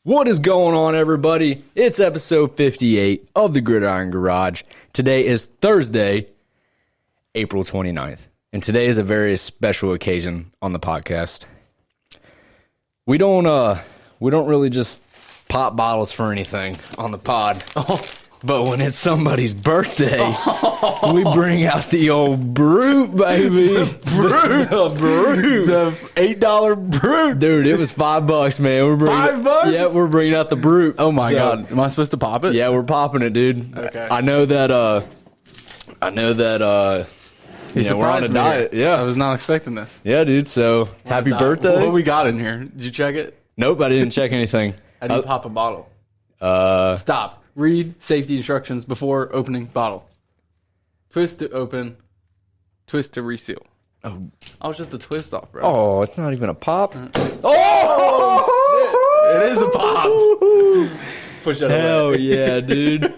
What is going on, everybody? It's episode 58 of the Gridiron Garage. Today is Thursday, April 29th, and today is a very special occasion on the podcast. We don't really just pop bottles for anything on the pod. But when it's somebody's birthday, we bring out the old Brute, baby. The Brute. The $8 Brute. Dude, it was $5, man. $5? Yeah, we're bringing out the Brute. Oh, my God. Am I supposed to pop it? Yeah, we're popping it, dude. Okay. I know that, we're on a diet. Here. Yeah. I was not expecting this. Yeah, dude. So, happy birthday. What we got in here? Did you check it? Nope, I didn't check anything. I didn't pop a bottle. Stop. Read safety instructions before opening bottle. Twist to open. Twist to reseal. Oh, I was just a twist off, bro. oh, it's not even a pop. Oh! It is a pop. Push that Hell away. yeah, dude.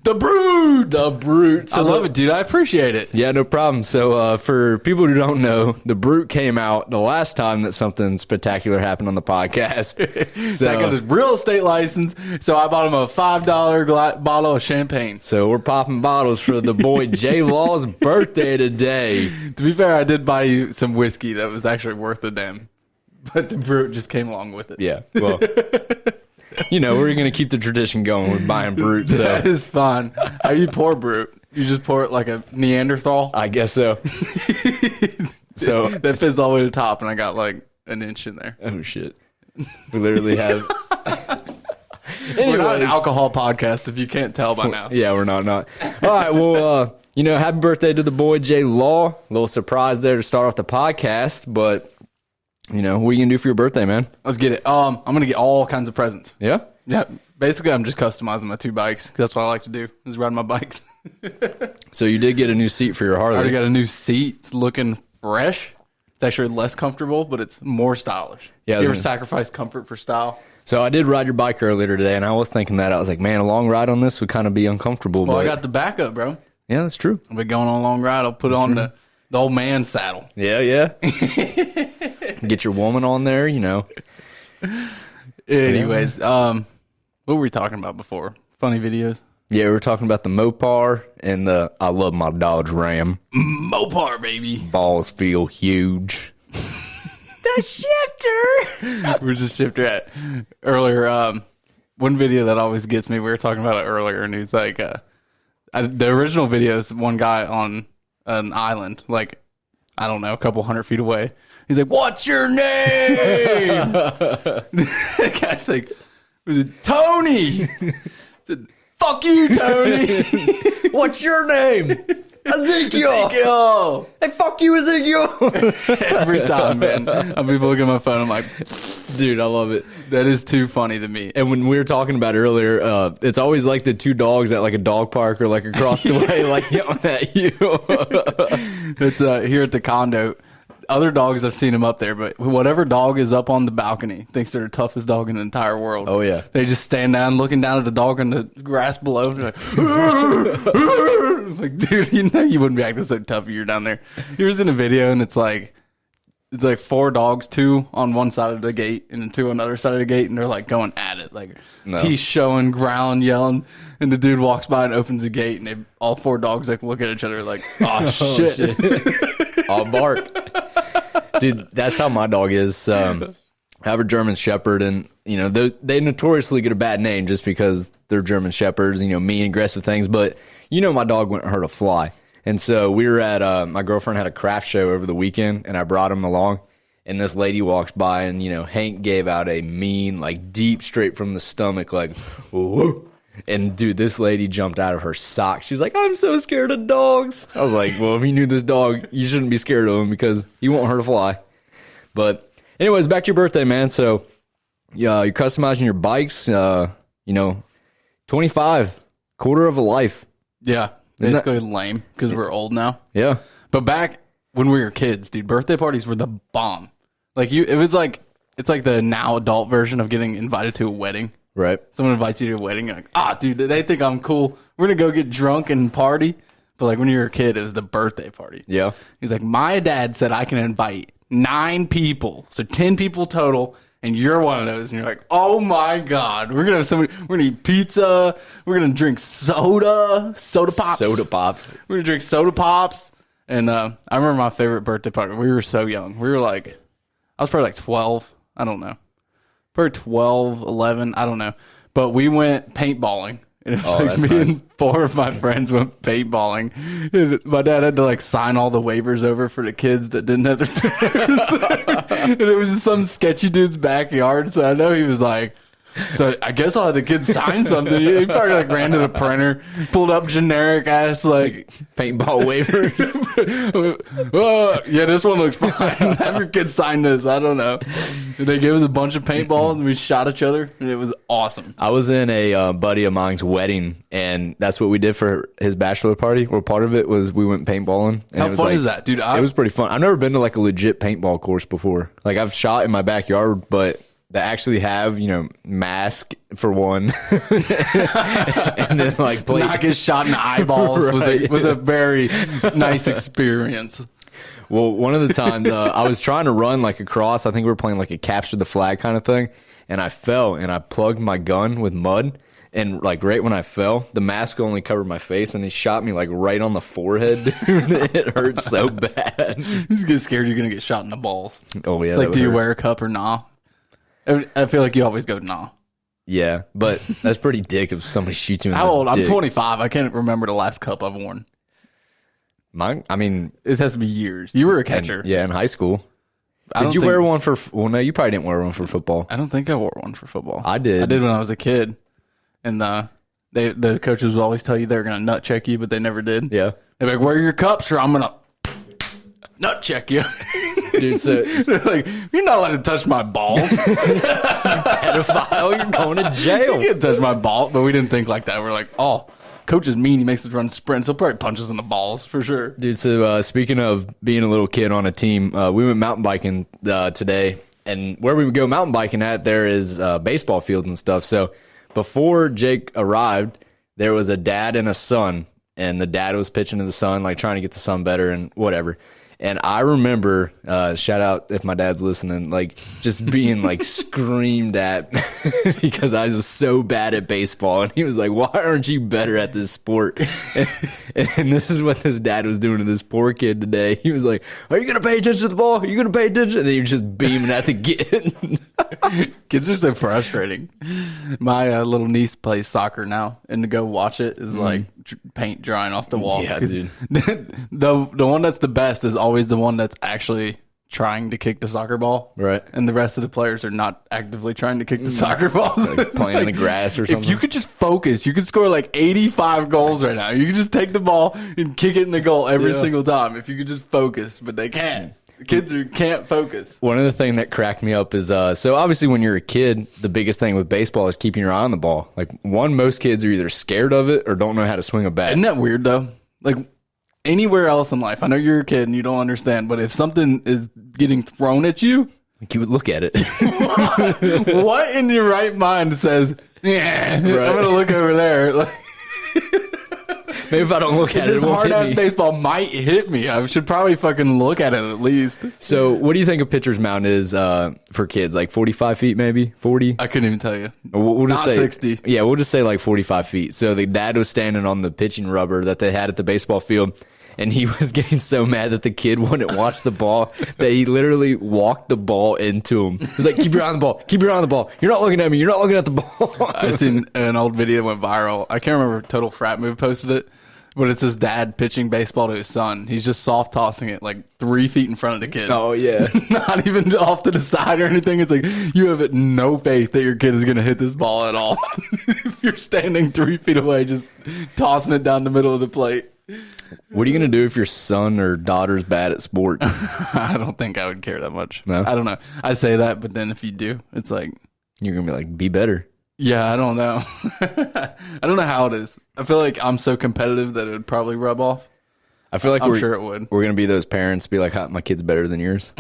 The Brute. The Brute. I love it, dude. I appreciate it. Yeah, no problem. So, for people who don't know, the Brute came out the last time that something spectacular happened on the podcast. So I got his real estate license, so I bought him a $5 bottle of champagne. So we're popping bottles for the boy J Law's birthday today. To be fair, I did buy you some whiskey that was actually worth a damn, but the Brute just came along with it. Yeah, well, you know, we're going to keep the tradition going with buying Brute. So That is fun. How you pour Brute? You just pour it like a Neanderthal? I guess so. So That fits all the way to the top, and I got like an inch in there. oh shit, we literally have. We're not an Anyways. alcohol podcast, if you can't tell by now. Yeah, we're not. All right, well, happy birthday to the boy J Law. A little surprise there to start off the podcast, but what are you gonna do for your birthday, man? Let's get it. I'm gonna get all kinds of presents. Yeah. Yeah, basically, I'm just customizing my two bikes, because that's what I like to do, is ride my bikes. So you did get a new seat for your I Harley. already got a new seat. It's looking fresh. It's actually less comfortable, but it's more stylish. Yeah, I You was ever gonna- sacrifice comfort for style? So I did ride your bike earlier today, and I was thinking that I was like, man, a long ride on this would kind of be uncomfortable. Well, but I got the backup, bro. yeah, that's true. I'll be going on a long ride. I'll put on the old man saddle. Yeah. Get your woman on there, Anyways, what were we talking about before? Funny videos? Yeah, we were talking about the Mopar and the I love my Dodge Ram. Mopar, baby. Balls feel huge. The shifter. We're just shifter at earlier. One video that always gets me, we were talking about it earlier, and he's like, the original video is one guy on an island, like, I don't know, a couple 100 feet away. He's like, "What's your name?" The guy's like, "Was it Tony?" I said, "Fuck you, Tony." What's your name? Ezekiel. Ezekiel. Hey, fuck you, Ezekiel. Every time, man. I'll be looking at my phone. I'm like, Dude, I love it. that is too funny to me. And when we were talking about it earlier, it's always like the two dogs at like a dog park or like across the way, like yelling at you. It's here at the condo. Other dogs, I've seen them up there, but whatever dog is up on the balcony thinks they're the toughest dog in the entire world. Oh, yeah. They just stand down looking down at the dog in the grass below. They're like, dude, you wouldn't be acting so tough if you're down there. You're in a video, and it's like four dogs, two on one side of the gate and then two on the other side of the gate, and they're like going at it, like teeth showing, growling, yelling. And the dude walks by and opens the gate, and all four dogs like look at each other like, oh shit. I'll bark. Dude, that's how my dog is. I have a German Shepherd, and they notoriously get a bad name just because they're German Shepherds, mean, aggressive things. But my dog wouldn't hurt a fly. And so we were at my girlfriend had a craft show over the weekend, and I brought him along. And this lady walks by, and Hank gave out a mean, like deep, straight from the stomach, like, whoa. And dude, this lady jumped out of her sock. She was like, "I'm so scared of dogs." I was like, well, if you knew this dog, you shouldn't be scared of him because he won't hurt a fly. But anyways, back to your birthday, man. So yeah, you're customizing your bikes, 25, quarter of a life. Yeah, basically lame because we're old now. Yeah. But back when we were kids, dude, birthday parties were the bomb. Like it's like the now adult version of getting invited to a wedding. Right. Someone invites you to a wedding, you're like, dude, they think I'm cool. We're gonna go get drunk and party. But like when you were a kid, it was the birthday party. Yeah. He's like, my dad said I can invite 9 people, so 10 people total, and you're one of those, and you're like, oh my God, we're going to eat pizza. We're going to drink soda pops. Soda pops. We're going to drink soda pops. And I remember my favorite birthday party. We were so young. We were like, I was probably like 12. I don't know. Probably 12, 11. I don't know. But we went paintballing. And it was me and 4 of my friends went paintballing. And my dad had to like sign all the waivers over for the kids that didn't have their parents. And it was just some sketchy dude's backyard. So I know he was like, so I guess I'll have the kids sign something. He probably like ran to the printer, pulled up generic ass like Paintball waivers. Yeah, this one looks fine. Have your kids sign this. I don't know. And they gave us a bunch of paintballs and we shot each other and it was awesome. I was in a buddy of mine's wedding and that's what we did for his bachelor party. Or part of it was we went paintballing. And How it was fun is that, dude? It was pretty fun. I've never been to like a legit paintball course before. Like I've shot in my backyard, but they actually have, mask for one. And then like to not get shot in the eyeballs Right. was a very nice experience. Well, one of the times I was trying to run like across, I think we were playing like a capture the flag kind of thing, and I fell and I plugged my gun with mud, and like right when I fell, the mask only covered my face, and he shot me like right on the forehead, dude. It hurt so bad. You just get scared you're gonna get shot in the balls. Oh yeah. It's like, do you wear a cup or nah? I feel like you always go nah. Yeah, but that's pretty dick if somebody shoots you in How the old? I'm dick. 25. I can't remember the last cup I've worn. Mine, I mean, It has to be years. You were a catcher. yeah, in high school. I Did don't you think- wear one for? Well, no, you probably didn't wear one for football. I don't think I wore one for football. I did. I did when I was a kid, and the coaches would always tell you they were gonna nut check you, but they never did. Yeah, They're like, "Where are your cups?" Or I'm gonna nut check you. dude. So They're like, you're not allowed to touch my balls. pedophile, you're going to jail. You can't touch my ball. But we didn't think like that. We're like, oh, coach is mean. He makes us run sprints. He'll probably punch us in the balls for sure. Dude, so speaking of being a little kid on a team, we went mountain biking today, and where we would go mountain biking at, there is baseball fields and stuff. So before Jake arrived, there was a dad and a son, and the dad was pitching to the son, like trying to get the son better and whatever. And I remember, shout out if my dad's listening, like just being like screamed at because I was so bad at baseball. And he was like, why aren't you better at this sport? And this is what this dad was doing to this poor kid today. He was like, are you going to pay attention to the ball? Are you going to pay attention? And then you're just beaming at the kid. Kids are so frustrating. My little niece plays soccer now, and to go watch it is like paint drying off the wall. Yeah, dude. The one that's the best is always the one that's actually trying to kick the soccer ball. Right. And the rest of the players are not actively trying to kick the soccer balls. Like playing in the grass or something. If you could just focus, you could score like 85 goals right now. You could just take the ball and kick it in the goal every single time if you could just focus, but they can't. The kids can't focus. One of the things that cracked me up is, so obviously when you're a kid, the biggest thing with baseball is keeping your eye on the ball. Like, most kids are either scared of it or don't know how to swing a bat. Isn't that weird though? Like anywhere else in life, I know you're a kid and you don't understand, but if something is getting thrown at you, Like, you would look at it. what in your right mind says, yeah, I'm going to look over there. Like, Maybe if I don't look at it, this it won't hard hit ass me. baseball might hit me. I should probably fucking look at it at least. So, what do you think a pitcher's mound is for kids? Like 45 feet, maybe 40? I couldn't even tell you. We'll just Not say 60. Yeah, we'll just say like 45 feet. So the dad was standing on the pitching rubber that they had at the baseball field, and he was getting so mad that the kid wouldn't watch the ball that he literally walked the ball into him. He's like, "Keep your eye on the ball. Keep your eye on the ball. You're not looking at me. You're not looking at the ball." I seen an old video that went viral. I can't remember if Total Frat Move posted it, but it's his dad pitching baseball to his son. He's just soft tossing it like 3 feet in front of the kid. Oh yeah. Not even off to the side or anything. It's like you have no faith that your kid is going to hit this ball at all. If you're standing 3 feet away, just tossing it down the middle of the plate. What are you gonna do if your son or daughter's bad at sports? I don't think I would care that much. No? I don't know. I say that, but then if you do, it's like, You're gonna be like, "Be better." yeah, I don't know. I don't know how it is. I feel like I'm so competitive that it would probably rub off. I feel like I'm sure it would. We're gonna be those parents, be like, "My kid's better than yours.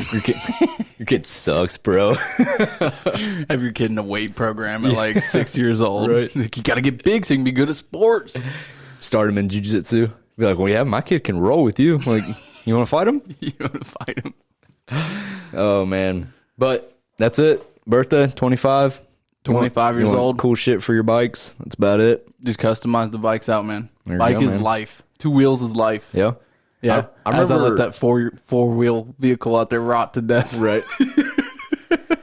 Your kid sucks, bro." Have your kid in a weight program at like 6 years old. Right. Like, you got to get big so you can be good at sports. Start him in jiu-jitsu. Be like, "Well, yeah, my kid can roll with you. Like, you want to fight him?" You want to fight him? Oh man, but that's it. Bertha, 25. 25 years You want old. Cool shit for your bikes. That's about it. Just customize the bikes out, man. There you Bike go, is man. life. 2 wheels is life. Yeah. Yeah. I As I remember- let that four-wheel vehicle out there rot to death. Right.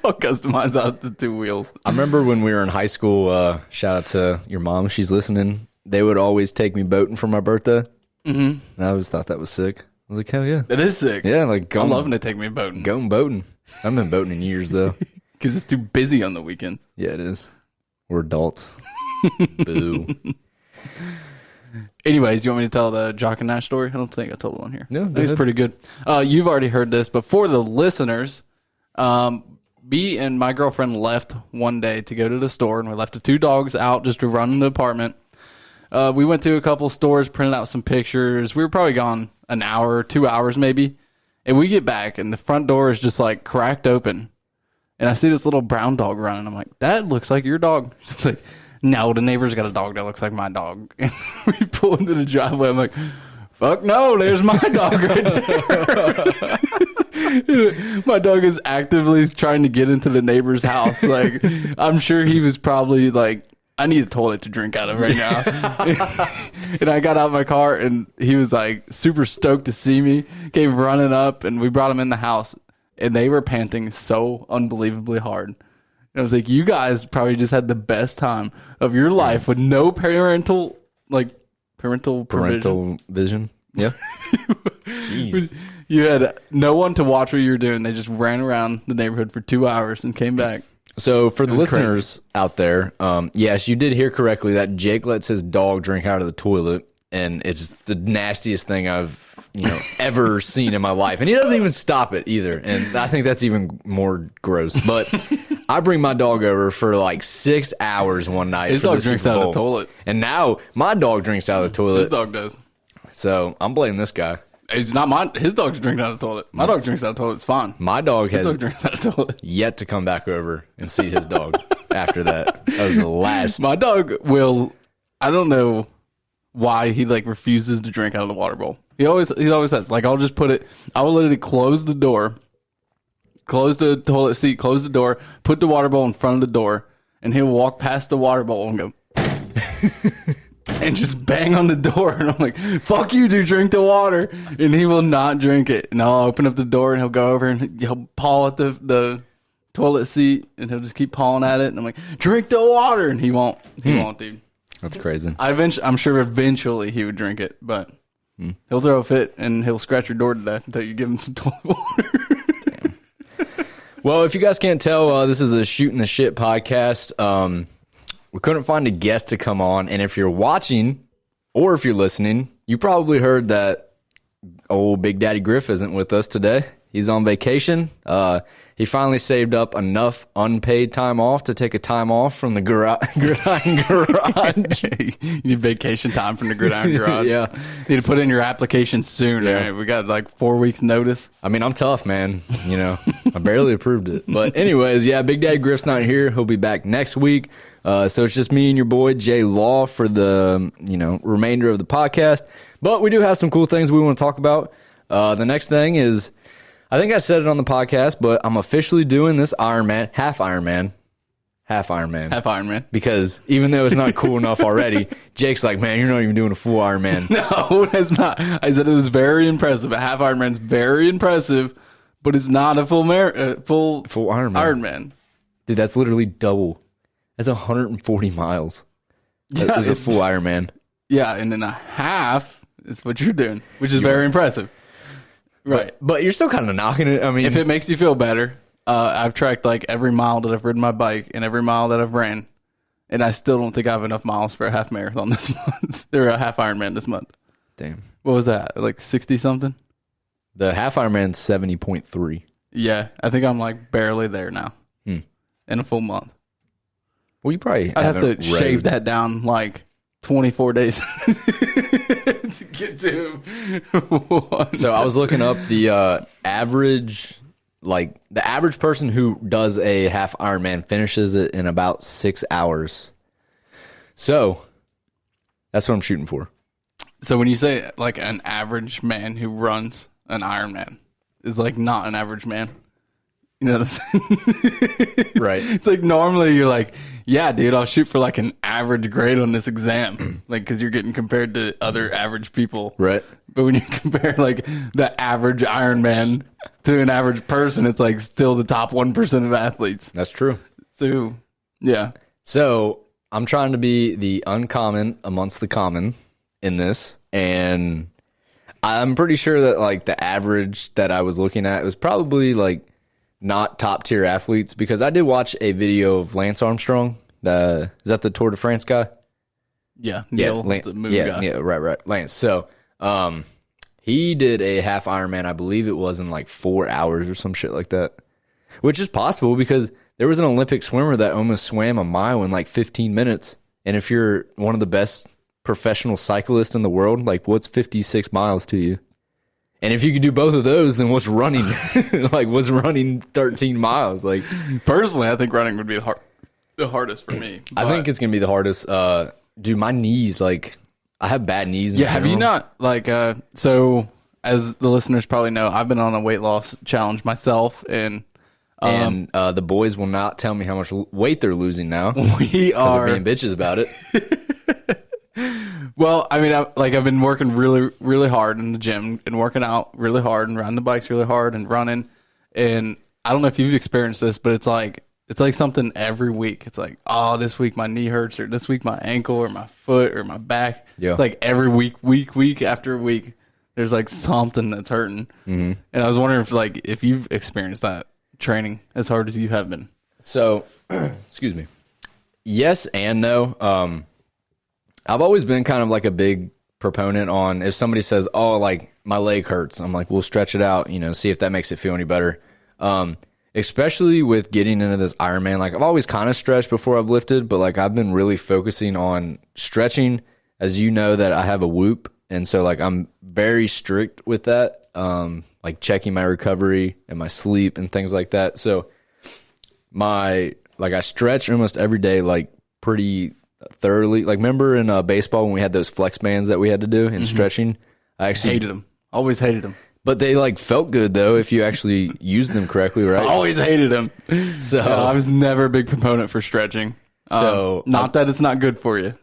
I'll customize out the 2 wheels. I remember when we were in high school, shout out to your mom, she's listening. They would always take me boating for my birthday. Mm-hmm. And I always thought that was sick. I was like, hell yeah. It is sick. Yeah, like I'm loving to take me boating. Going boating. I haven't been boating in years, though. Because it's too busy on the weekend. Yeah, it is. We're adults. Boo. Anyways, you want me to tell the Jock and Nash story? I don't think I told one here. No, I go think it's ahead. pretty good. You've already heard this, but for the listeners, me and my girlfriend left one day to go to the store, and we left the 2 dogs out just to run in the apartment. We went to a couple stores, printed out some pictures. We were probably gone an hour, 2 hours maybe. And we get back, and the front door is just like cracked open. And I see this little brown dog running. I'm like, that looks like your dog. She's like, no, the neighbor's got a dog that looks like my dog. And we pull into the driveway. I'm like, fuck no, there's my dog right there. My dog is actively trying to get into the neighbor's house. Like, I'm sure he was probably like, I need a toilet to drink out of right now. And I got out of my car, and he was like super stoked to see me, came running up, and we brought him in the house. And they were panting so unbelievably hard. And I was like, you guys probably just had the best time of your life with no parental provision. Vision. Yeah. Jeez. You had no one to watch what you were doing. They just ran around the neighborhood for 2 hours and came back. So for the was listeners out there, yes, you did hear correctly that Jake lets his dog drink out of the toilet, and it's the nastiest thing I've ever seen in my life. And he doesn't even stop it either. And I think that's even more gross. But I bring my dog over for like 6 hours one night. His for dog the drinks Super out of Bowl. the toilet. And now my dog drinks out of the toilet. His dog does. So I'm blaming this guy. It's not mine. His dog's drinking out of the toilet. My dog drinks out of the toilet. It's fine. My dog His has dog drinks out of the toilet. yet to come back over and see his dog after that. That was the last. My dog will. I don't know why he like refuses to drink out of the water bowl. He always says like, I'll just put it. I will literally close the door, close the toilet seat, close the door, put the water bowl in front of the door, and he'll walk past the water bowl and go and just bang on the door. And I'm like, fuck you, dude, drink the water. And he will not drink it. And I'll open up the door and he'll go over and he'll paw at the toilet seat, and he'll just keep pawing at it. And I'm like, drink the water. And he won't. He won't, dude. That's crazy. I'm sure eventually he would drink it, but he'll throw a fit and he'll scratch your door to death until you give him some toilet water. Well, if you guys can't tell, this is a Shooting the Shit podcast. We couldn't find a guest to come on, and if you're watching or if you're listening, you probably heard that old Big Daddy Griff isn't with us today. He's on vacation. He finally saved up enough unpaid time off to take a time off from the Gridiron Garage. You need vacation time from the Gridiron Garage. Yeah. You need to put in your application soon. Yeah. All right? We got like 4 weeks notice. I mean, I'm tough, man. I barely approved it. But anyways, yeah, Big Daddy Griff's not here. He'll be back next week. So it's just me and your boy, Jay Law, for the, remainder of the podcast. But we do have some cool things we want to talk about. The next thing is, I think I said it on the podcast, but I'm officially doing this Ironman, half Ironman. Half Ironman. Because even though it's not cool enough already, Jake's like, man, you're not even doing a full Ironman. No, that's not. I said it was very impressive. A half Ironman's very impressive, but it's not a full Full Ironman. Ironman. Dude, that's literally double. That's 140 miles. That Yeah, is a it's- full Ironman. Yeah, and then a half is what you're doing, which is very impressive. Right. But you're still kind of knocking it. I mean, If it makes you feel better, I've tracked like every mile that I've ridden my bike and every mile that I've ran, and I still don't think I have enough miles for a half marathon this month or a half Ironman this month. damn. What was that? Like 60 something? The half Ironman's 70.3. Yeah, I think I'm like barely there now in a full month. Well, you probably I'd have to haven't shave rode. that down like 24 days to get to one. So I was looking up the average person who does a half Ironman finishes it in about 6 hours. So that's what I'm shooting for. So when you say like an average man who runs an Ironman is like not an average man. You know what I'm saying? Right. It's like normally you're like, yeah, dude, I'll shoot for like an average grade on this exam. Like, because you're getting compared to other average people. Right. But when you compare like the average Ironman to an average person, it's like still the top 1% of athletes. That's true. So, yeah. So I'm trying to be the uncommon amongst the common in this. And I'm pretty sure that like the average that I was looking at was probably like not top tier athletes, because I did watch a video of Lance Armstrong. Is that the Tour de France guy? Yeah. Neil, the moon guy. Yeah, right. Lance. So, he did a half Ironman. I believe it was in like 4 hours or some shit like that, which is possible because there was an Olympic swimmer that almost swam a mile in like 15 minutes. And if you're one of the best professional cyclists in the world, like what's 56 miles to you? And if you could do both of those, then what's running? Like what's running 13 miles? Like personally, I think running would be the hardest for me. I think it's gonna be the hardest. Dude, my knees, like I have bad knees. Yeah, have you not like so as the listeners probably know, I've been on a weight loss challenge myself, and the boys will not tell me how much weight they're losing now. We are being bitches about it. Well, I mean, I've been working really, really hard in the gym and working out really hard and riding the bikes really hard and running. And I don't know if you've experienced this, but it's like something every week. It's like, oh, this week my knee hurts, or this week my ankle or my foot or my back. Yeah. It's like every week after week, there's like something that's hurting. Mm-hmm. And I was wondering if you've experienced that training as hard as you have been. So, excuse me. Yes and no. I've always been kind of like a big proponent on if somebody says, oh, like my leg hurts, I'm like, we'll stretch it out, see if that makes it feel any better. Especially with getting into this Ironman, like I've always kind of stretched before I've lifted, but like I've been really focusing on stretching, as you know that I have a whoop. And so like I'm very strict with that, like checking my recovery and my sleep and things like that. So I stretch almost every day, like pretty thoroughly. Like remember in baseball when we had those flex bands that we had to do in stretching? I actually hated them. Always hated them. But they like felt good though if you actually used them correctly, right? I always hated them. So I was never a big proponent for stretching. So not that it's not good for you.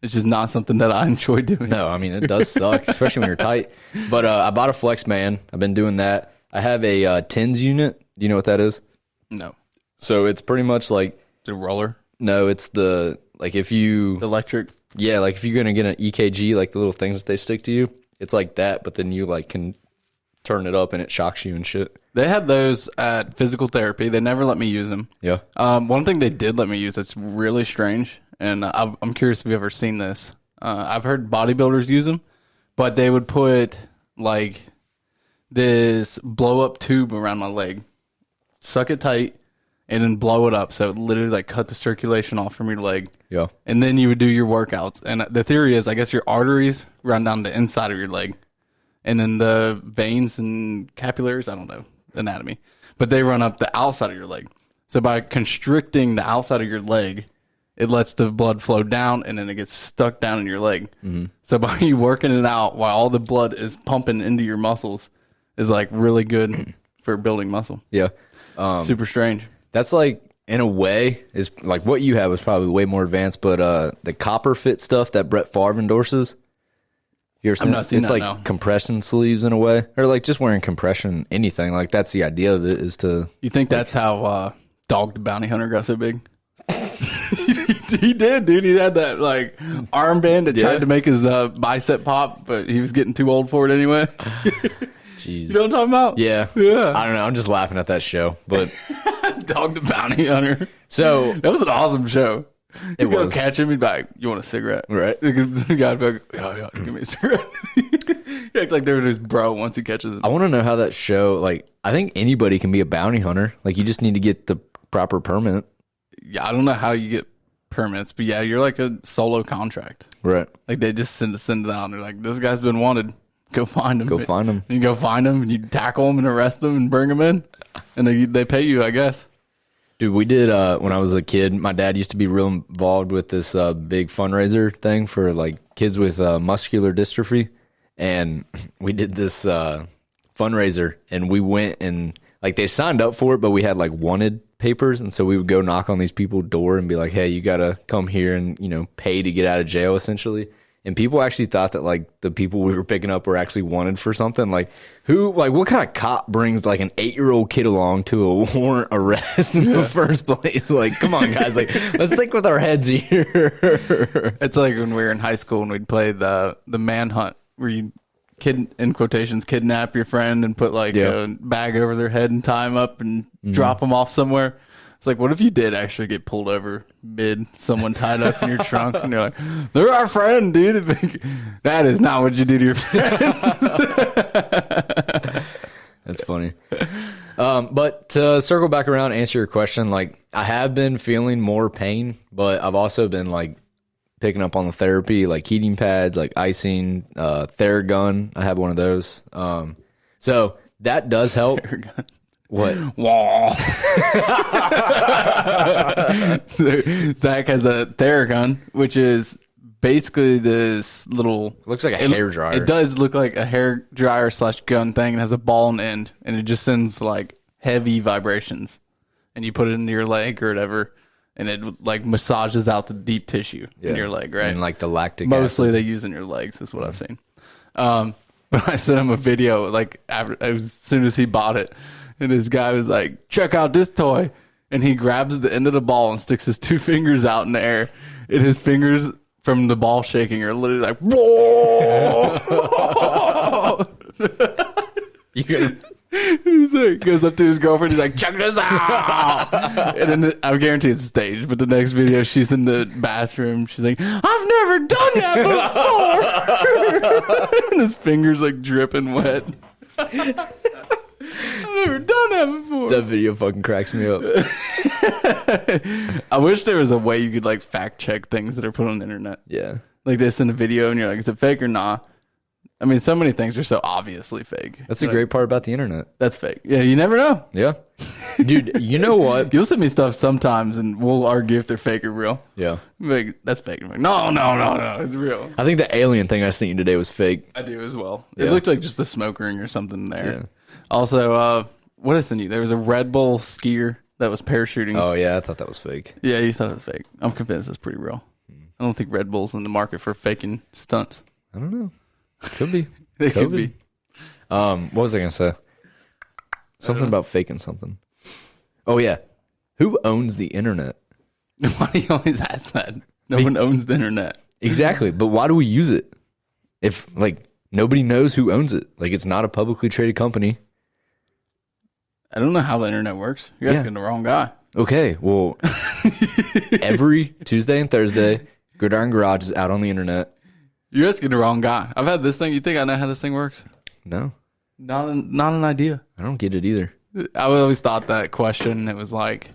It's just not something that I enjoy doing. No, I mean it does suck, especially when you're tight. But I bought a flex band. I've been doing that. I have a TENS unit. Do you know what that is? No. So it's pretty much like the roller. No, it's the if you electric. Yeah, like if you're gonna get an EKG, like the little things that they stick to you, it's like that. But then you like can turn it up and it shocks you and shit. They had those at physical therapy. They never let me use them. Yeah. One thing they did let me use that's really strange, and I'm curious if you've ever seen this. I've heard bodybuilders use them, but they would put like this blow up tube around my leg, suck it tight, and then blow it up. So it literally like cut the circulation off from your leg. Yeah. And then you would do your workouts. And the theory is, I guess your arteries run down the inside of your leg. And then the veins and capillaries, I don't know, anatomy, but they run up the outside of your leg. So by constricting the outside of your leg, it lets the blood flow down, and then it gets stuck down in your leg. Mm-hmm. So by you working it out while all the blood is pumping into your muscles is like really good for building muscle. Yeah. Super strange. That's like, in a way, is like what you have is probably way more advanced, but the copper fit stuff that Brett Favre endorses, I've not seen it's that like now. compression sleeves in a way, or like just wearing compression, anything. Like that's the idea of it, is to. You think that's how Dog the Bounty Hunter got so big? He did, dude. He had that like armband that tried to make his bicep pop, but he was getting too old for it anyway. Jeez. You know what I'm talking about? Yeah. Yeah. I don't know. I'm just laughing at that show, but Dog the Bounty Hunter. So that was an awesome show. It You'd go was. catch him, he'd be like, "You want a cigarette?" Right. The guy'd be like, "Yeah, give me a cigarette." He acts like they're his bro once he catches him. I want to know how that show. Like, I think anybody can be a bounty hunter. Like, you just need to get the proper permit. Yeah, I don't know how you get permits, but yeah, you're like a solo contract. Right. Like they just send it out, and they're like, "This guy's been wanted. Go find him. Go find him. And you go find him, and you tackle him and arrest him and bring him in, and they pay you, I guess." Dude, we did, when I was a kid, my dad used to be real involved with this big fundraiser thing for like kids with muscular dystrophy. And we did this fundraiser, and we went and like they signed up for it, but we had like wanted papers, and so we would go knock on these people's door and be like, hey, you gotta come here and, you know, pay to get out of jail essentially. And people actually thought that like the people we were picking up were actually wanted for something. Like what kind of cop brings like an 8-year-old kid along to a warrant arrest in the first place? Like, come on guys, like let's think with our heads here. It's like when we were in high school and we'd play the manhunt where you in quotations kidnap your friend and put like a bag over their head and tie them up and drop them off somewhere. It's like, what if you did actually get pulled over mid someone tied up in your trunk and you're like, they're our friend, dude. That is not what you do to your friends. That's funny. But to circle back around and answer your question, like I have been feeling more pain, but I've also been like picking up on the therapy, like heating pads, like icing, Theragun. I have one of those. So that does help. Theragun. What? So Zach has a Theragun, which is basically this little... Looks like a hair dryer. It does look like a hair dryer / gun thing. It has a ball on the end, and it just sends like heavy vibrations. And you put it into your leg or whatever, and it like massages out the deep tissue in your leg, right? And like the lactic Mostly acid. they use in your legs, is what I've seen. But I sent him a video like as soon as he bought it. And this guy was like, check out this toy. And he grabs the end of the ball and sticks his 2 fingers out in the air. And his fingers from the ball shaking are literally like, whoa! He's like, goes up to his girlfriend. He's like, check this out. And then I guarantee it's staged. But the next video, she's in the bathroom. She's like, I've never done that before. And his fingers like dripping wet. I've never done that before. That video fucking cracks me up. I wish there was a way you could like fact check things that are put on the internet. Yeah. Like this in a video and you're like, is it fake or not? I mean, so many things are so obviously fake. That's a great part about the internet. That's fake. Yeah, you never know. Yeah. Dude, you know what? You'll send me stuff sometimes and we'll argue if they're fake or real. Yeah. Like, that's fake. I'm like, no, it's real. I think the alien thing I sent you today was fake. I do as well. Yeah. It looked like just a smoke ring or something there. Yeah. Also, what did I send you? There was a Red Bull skier that was parachuting. Oh, yeah. I thought that was fake. Yeah, you thought it was fake. I'm convinced it's pretty real. I don't think Red Bull's in the market for faking stunts. I don't know. Could be. They could be. What was I going to say? Something about faking something. Oh, yeah. Who owns the internet? Why do you always ask that? No one owns the internet. Exactly. But why do we use it? If, like, nobody knows who owns it. Like, it's not a publicly traded company. I don't know how the internet works. You're asking the wrong guy. Okay. Well, every Tuesday and Thursday, Gridiron Garage is out on the internet. You're asking the wrong guy. I've had this thing. You think I know how this thing works? No. Not an idea. I don't get it either. I always thought that question. It was like,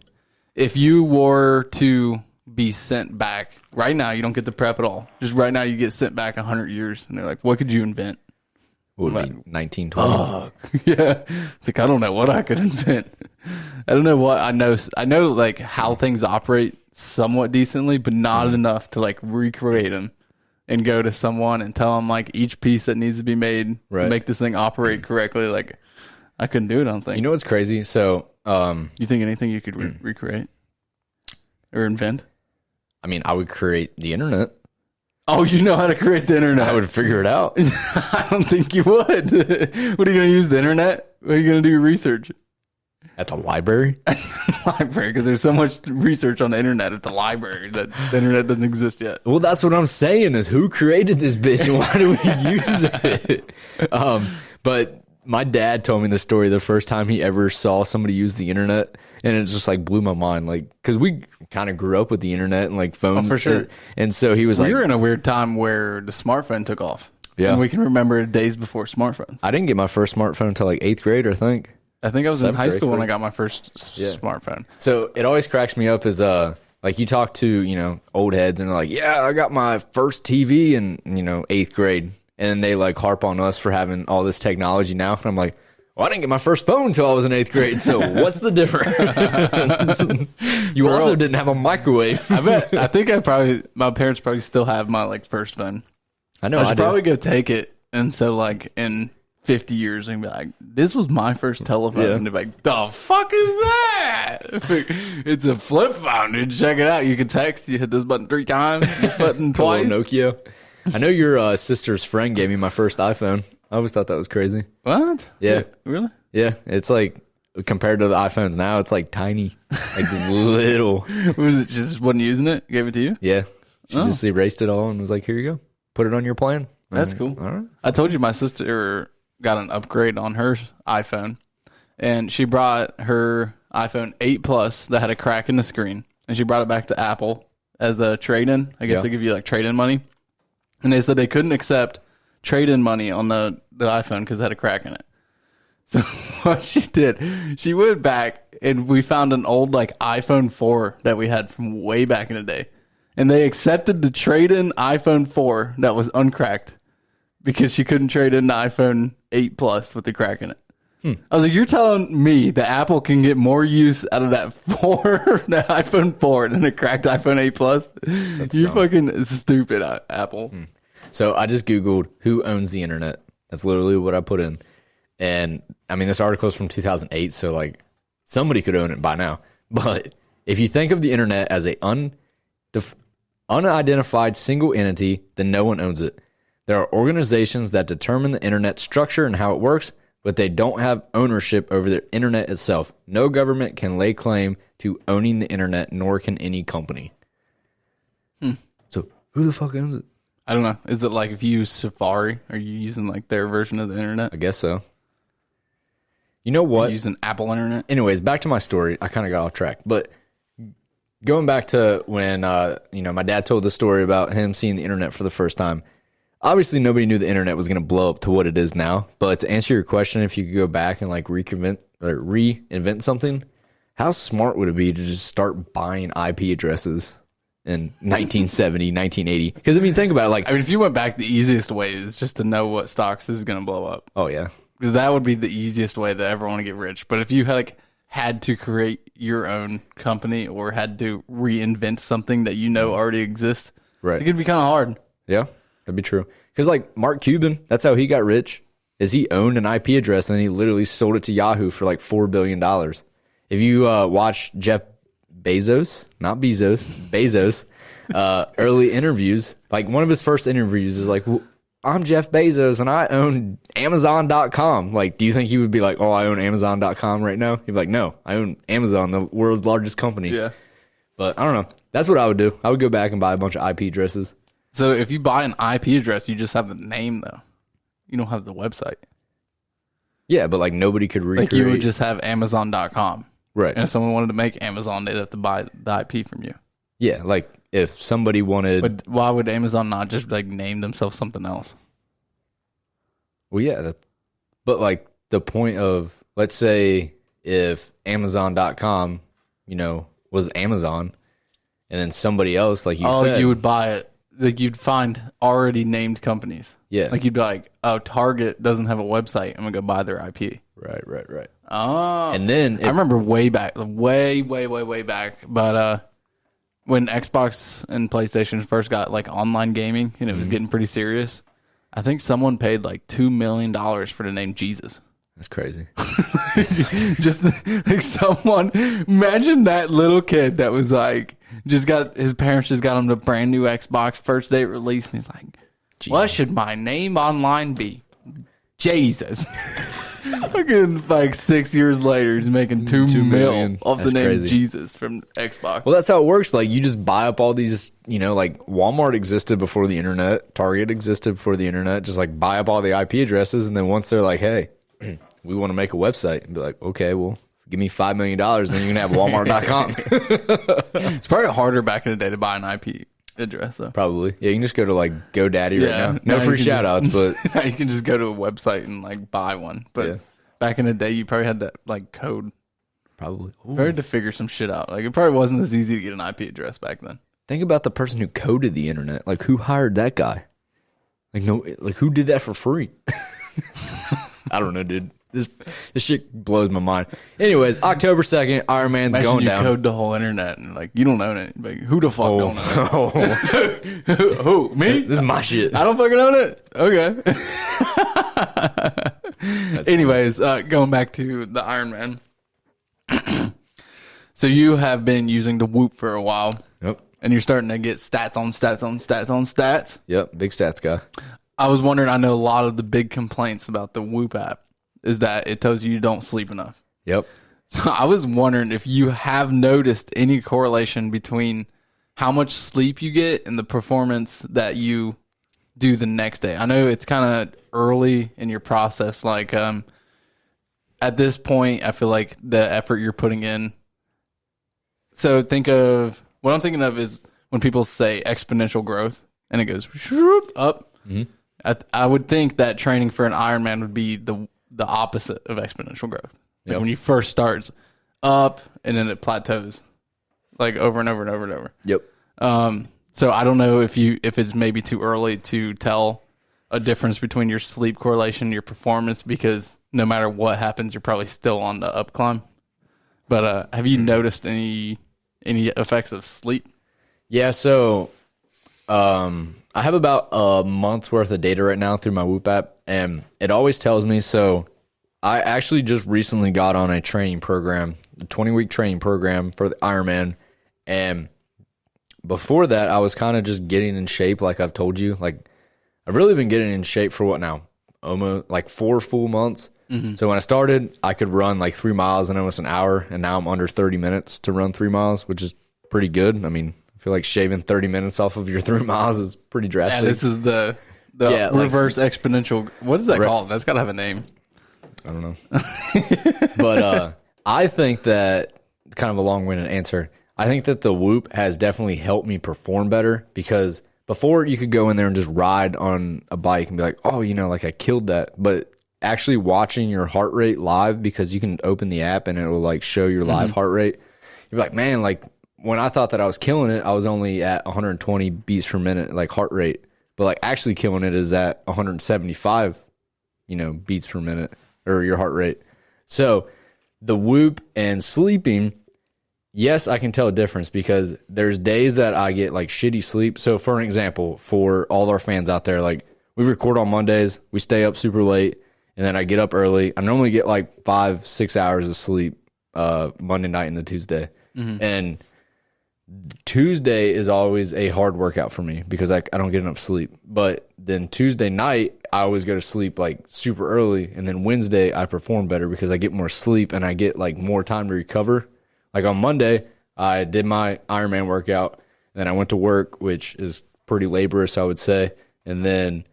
if you were to be sent back right now, you don't get the prep at all. Just right now, you get sent back 100 years, and they're like, "What could you invent?" What would it be 1920? Yeah, it's like I don't know what I could invent. I don't know what I know. I know like how things operate somewhat decently, but not enough to like recreate them and go to someone and tell them like each piece that needs to be made to make this thing operate correctly. Like I couldn't do it. I don't think. You know what's crazy? So, you think anything you could recreate or invent? I mean, I would create the internet. Oh, you know how to create the internet. I would figure it out. I don't think you would. What are you going to use the internet? What are you going to do your research? At the library? Library, because there's so much research on the internet at the library that the internet doesn't exist yet. Well, that's what I'm saying is who created this bitch and why do we use it? But my dad told me the story the first time he ever saw somebody use the internet, and it just like blew my mind. Like, because we kind of grew up with the internet and like phones. Oh, for sure. And so he was like, you're in a weird time where the smartphone took off. Yeah. And we can remember days before smartphones. I didn't get my first smartphone until like 8th grade, I think. I think I was in high school when I grade. got my first smartphone. So it always cracks me up is like you talk to, you know, old heads and they're like, yeah, I got my first TV in, you know, 8th grade. And they like harp on us for having all this technology now. And I'm like, well, I didn't get my first phone until I was in 8th grade. So what's the difference? You also didn't have a microwave. I think my parents probably still have my like first phone. I know I I should do. probably go take it. And so like in 50 years and be like, this was my first telephone. Yeah. And they're like, the fuck is that? It's a flip phone, dude. Check it out. You can text. You hit this button 3 times, this button The little twice. Nokia. I know your sister's friend gave me my first iPhone. I always thought that was crazy. What? Yeah. Really? Yeah, it's like, compared to the iPhones now, it's like tiny. Like little. Was it she just wasn't using it? Gave it to you? Yeah. She just erased it all and was like, here you go. Put it on your plan. That's cool. All right. I told you my sister got an upgrade on her iPhone, and she brought her iPhone 8 Plus that had a crack in the screen, and she brought it back to Apple as a trade-in. I guess they give you like trade-in money, and they said they couldn't accept trade-in money on the iPhone because it had a crack in it. So what she did, she went back and we found an old like iPhone 4 that we had from way back in the day, and they accepted the trade-in iPhone 4 that was uncracked, because she couldn't trade in the iPhone 8 Plus with the crack in it. I was like, you're telling me that Apple can get more use out of that that iPhone 4 than a cracked iPhone 8 Plus? You're fucking stupid, Apple. So I just Googled who owns the internet. That's literally what I put in. And I mean, this article is from 2008, so like somebody could own it by now. But if you think of the internet as a unidentified single entity, then no one owns it. There are organizations that determine the internet structure and how it works, but they don't have ownership over the internet itself. No government can lay claim to owning the internet, nor can any company. So who the fuck owns it? I don't know. Is it like if you use Safari, are you using like their version of the internet? I guess so. You know what? Are you using Apple internet? Anyways, back to my story. I kind of got off track, but going back to when my dad told the story about him seeing the internet for the first time. Obviously, nobody knew the internet was going to blow up to what it is now. But to answer your question, if you could go back and like reinvent something, how smart would it be to just start buying IP addresses in 1970, 1980? Because I mean, think about it. Like, I mean, if you went back, the easiest way is just to know what stocks is going to blow up. oh yeah, Because that would be the easiest way to ever want to get rich. But if you had to create your own company or had to reinvent something that you know already exists, right? it could be kind of hard. Yeah, that'd be true. Because like Mark Cuban, that's how he got rich. Is he owned an IP address and he literally sold it to Yahoo for like $4 billion. If you watch Jeff Bezos, not Bezos, Bezos, early interviews, like one of his first interviews is like, well, I'm Jeff Bezos and I own Amazon.com. Like, do you think he would be like, oh, I own Amazon.com right now? He'd be like, no, I own Amazon, the world's largest company. Yeah. But I don't know. That's what I would do. I would go back and buy a bunch of IP addresses. So if you buy an IP address, you just have the name, though. You don't have the website. Yeah, but like nobody could recreate. Like you would just have Amazon.com. Right. And if someone wanted to make Amazon, they'd have to buy the IP from you. Yeah, like if somebody wanted... But why would Amazon not just like name themselves something else? Well, yeah. But like the point of, let's say if Amazon.com, was Amazon, and then somebody else, like you said... Oh, you would buy it. Like you'd find already named companies. Yeah. Like you'd be like, oh, Target doesn't have a website. I'm going to go buy their IP. Right. Oh. And then... I remember way back, way back, but when Xbox and PlayStation first got like online gaming and it was getting pretty serious, I think someone paid like $2 million for the name Jesus. That's crazy. Just like someone, imagine that little kid that was like, his parents just got him the brand new Xbox first day release, and he's like, what should my name online be? Jesus. Fucking like 6 years later, he's making $2 million million. off the That's name crazy. Jesus from Xbox. Well, that's how it works. Like, you just buy up all these, like Walmart existed before the internet. Target existed before the internet. Just like buy up all the IP addresses. And then once they're like, hey, we want to make a website, and be like, okay, well, give me $5 million and then you're going to have Walmart.com. It's probably harder back in the day to buy an IP address, though. Probably. Yeah, you can just go to like GoDaddy right now. No now free you can shout outs, but now you can just go to a website and like buy one. But Yeah. back in the day, you probably had to like code. probably. Ooh. Very hard to figure some shit out. Like it probably wasn't as easy to get an IP address back then. Think about the person who coded the internet. Like, who hired that guy? Like, who did that for free? I don't know, dude. This shit blows my mind. Anyways, October 2nd, Iron Man's Imagine going you down. code the whole internet and like you don't own it. Like who the fuck don't own it? Oh, Who? Me? this is my shit. I don't fucking own it. Okay. Anyways, going back to the Ironman. So you have been using the Whoop for a while. Yep. And you're starting to get stats on stats on stats on stats. Yep. Big stats guy. I was wondering, I know a lot of the big complaints about the Whoop app is that it tells you don't sleep enough. Yep. So I was wondering if you have noticed any correlation between how much sleep you get and the performance that you do the next day. I know it's kind of early in your process. Like, at this point, I feel like the effort you're putting in. So what I'm thinking of is when people say exponential growth and it goes up. Mm-hmm. I would think that training for an Ironman would be the opposite of exponential growth. Like when you first starts up and then it plateaus, like over and over and over and over. Yep. So I don't know if it's maybe too early to tell a difference between your sleep correlation and your performance, because no matter what happens, you're probably still on the up climb. But have you noticed any effects of sleep? Yeah. So, I have about a month's worth of data right now through my Whoop app, and it always tells me. So I actually just recently got on a training program, a 20-week training program for the Ironman. And before that, I was kind of just getting in shape, like I've told you. Like, I've really been getting in shape for what now? Almost like 4 full months. Mm-hmm. So when I started, I could run like 3 miles in almost an hour, and now I'm under 30 minutes to run 3 miles, which is pretty good. I mean, I feel like shaving 30 minutes off of your 3 miles is pretty drastic. Yeah, this is the reverse exponential. What is that called? That's got to have a name. I don't know. But I think that, kind of a long-winded answer, I think that the Whoop has definitely helped me perform better, because before you could go in there and just ride on a bike and be like, oh, like I killed that. But actually watching your heart rate live, because you can open the app and it will like show your live heart rate. You're like, man, like when I thought that I was killing it, I was only at 120 beats per minute, like heart rate. But like actually killing it is at 175, beats per minute, or your heart rate. So the Whoop and sleeping, yes, I can tell a difference, because there's days that I get like shitty sleep. So for an example, for all our fans out there, like we record on Mondays, we stay up super late, and then I get up early. I normally get like 5-6 hours of sleep Monday night into Tuesday. Mm-hmm. And Tuesday is always a hard workout for me because I don't get enough sleep. But then Tuesday night, I always go to sleep like super early. And then Wednesday, I perform better because I get more sleep and I get like more time to recover. Like on Monday, I did my Ironman workout, and then I went to work, which is pretty laborious, I would say. And then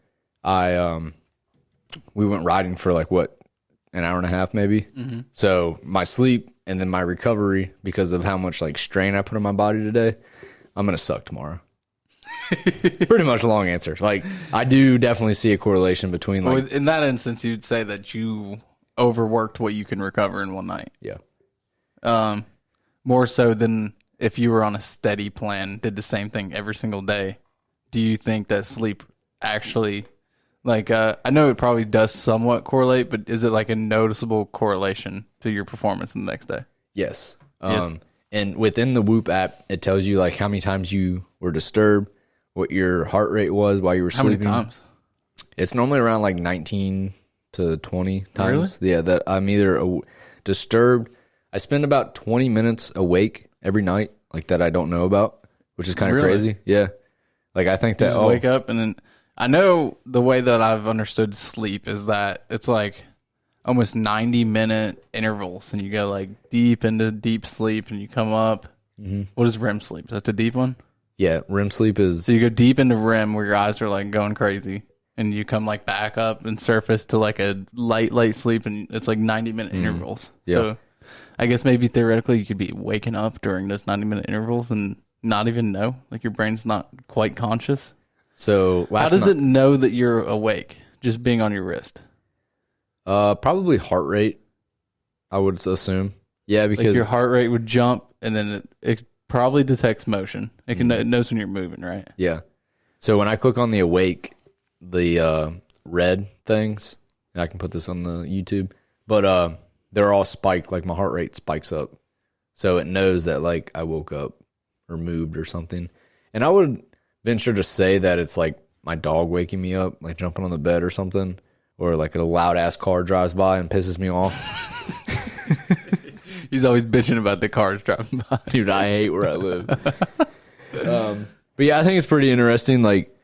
we went riding for like an hour and a half maybe. Mm-hmm. So my sleep and then my recovery, because of how much like strain I put on my body today, I'm going to suck tomorrow. Pretty much a long answer. Like, I do definitely see a correlation between like... Well, in that instance, you'd say that you overworked what you can recover in one night. Yeah. More so than if you were on a steady plan, did the same thing every single day. Do you think that sleep actually... Like, I know it probably does somewhat correlate, but is it like a noticeable correlation to your performance the next day? Yes. And within the Whoop app, it tells you like how many times you were disturbed, what your heart rate was while you were sleeping. How many times? It's normally around like 19 to 20 times. Really? Yeah, that I'm either disturbed. I spend about 20 minutes awake every night, like that I don't know about, which is kind of crazy. Yeah. Like I think that... wake up and then... I know the way that I've understood sleep is that it's like almost 90-minute intervals, and you go like deep into deep sleep and you come up. Mm-hmm. What is REM sleep? Is that the deep one? Yeah, REM sleep is... So you go deep into REM where your eyes are like going crazy, and you come like back up and surface to like a light sleep, and it's like 90-minute intervals. Yeah. So I guess maybe theoretically you could be waking up during those 90-minute intervals and not even know. Like your brain's not quite conscious. So how does it know that you're awake? Just being on your wrist? Probably heart rate, I would assume. Yeah, because like your heart rate would jump, and then it probably detects motion. It can it knows when you're moving, right? Yeah. So when I click on the awake, the red things, and I can put this on the YouTube, but they're all spiked. Like my heart rate spikes up, so it knows that like I woke up or moved or something. And I would venture to say that it's like my dog waking me up, like jumping on the bed or something. or like a loud ass car drives by and pisses me off. He's always bitching about the cars driving by. Dude, I hate where I live. But yeah, I think it's pretty interesting. Like,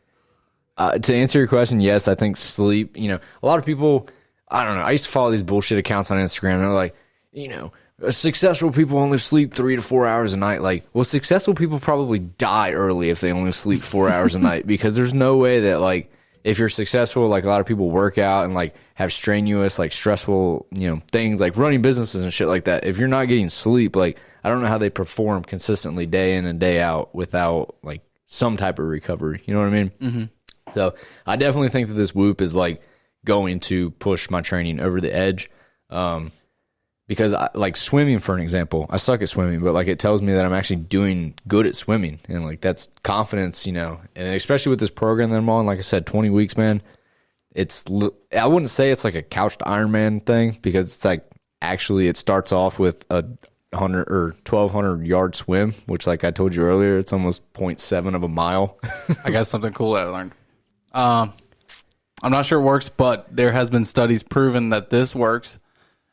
to answer your question, yes, I think sleep, you know, a lot of people, I don't know, I used to follow these bullshit accounts on Instagram, and they're like, you know, successful people only sleep 3 to 4 hours a night. Like, well, successful people probably die early if they only sleep 4 hours a night, because there's no way that, like, if you're successful, like, a lot of people work out and, like, have strenuous, like, stressful, you know, things like running businesses and shit like that. If you're not getting sleep, like, I don't know how they perform consistently day in and day out without, like, some type of recovery. You know what I mean? Mm-hmm. So I definitely think that this Whoop is, like, going to push my training over the edge. Because, like, swimming, for an example, I suck at swimming, but, like, it tells me that I'm actually doing good at swimming. And, like, that's confidence, you know. And especially with this program that I'm on, like I said, 20 weeks, man, I wouldn't say it's like a couched Ironman thing, because it's, like, actually it starts off with a 100 or 1,200 yard swim, which, like I told you earlier, it's almost 0.7 of a mile. I got something cool that I learned. I'm not sure it works, but there has been studies proven that this works,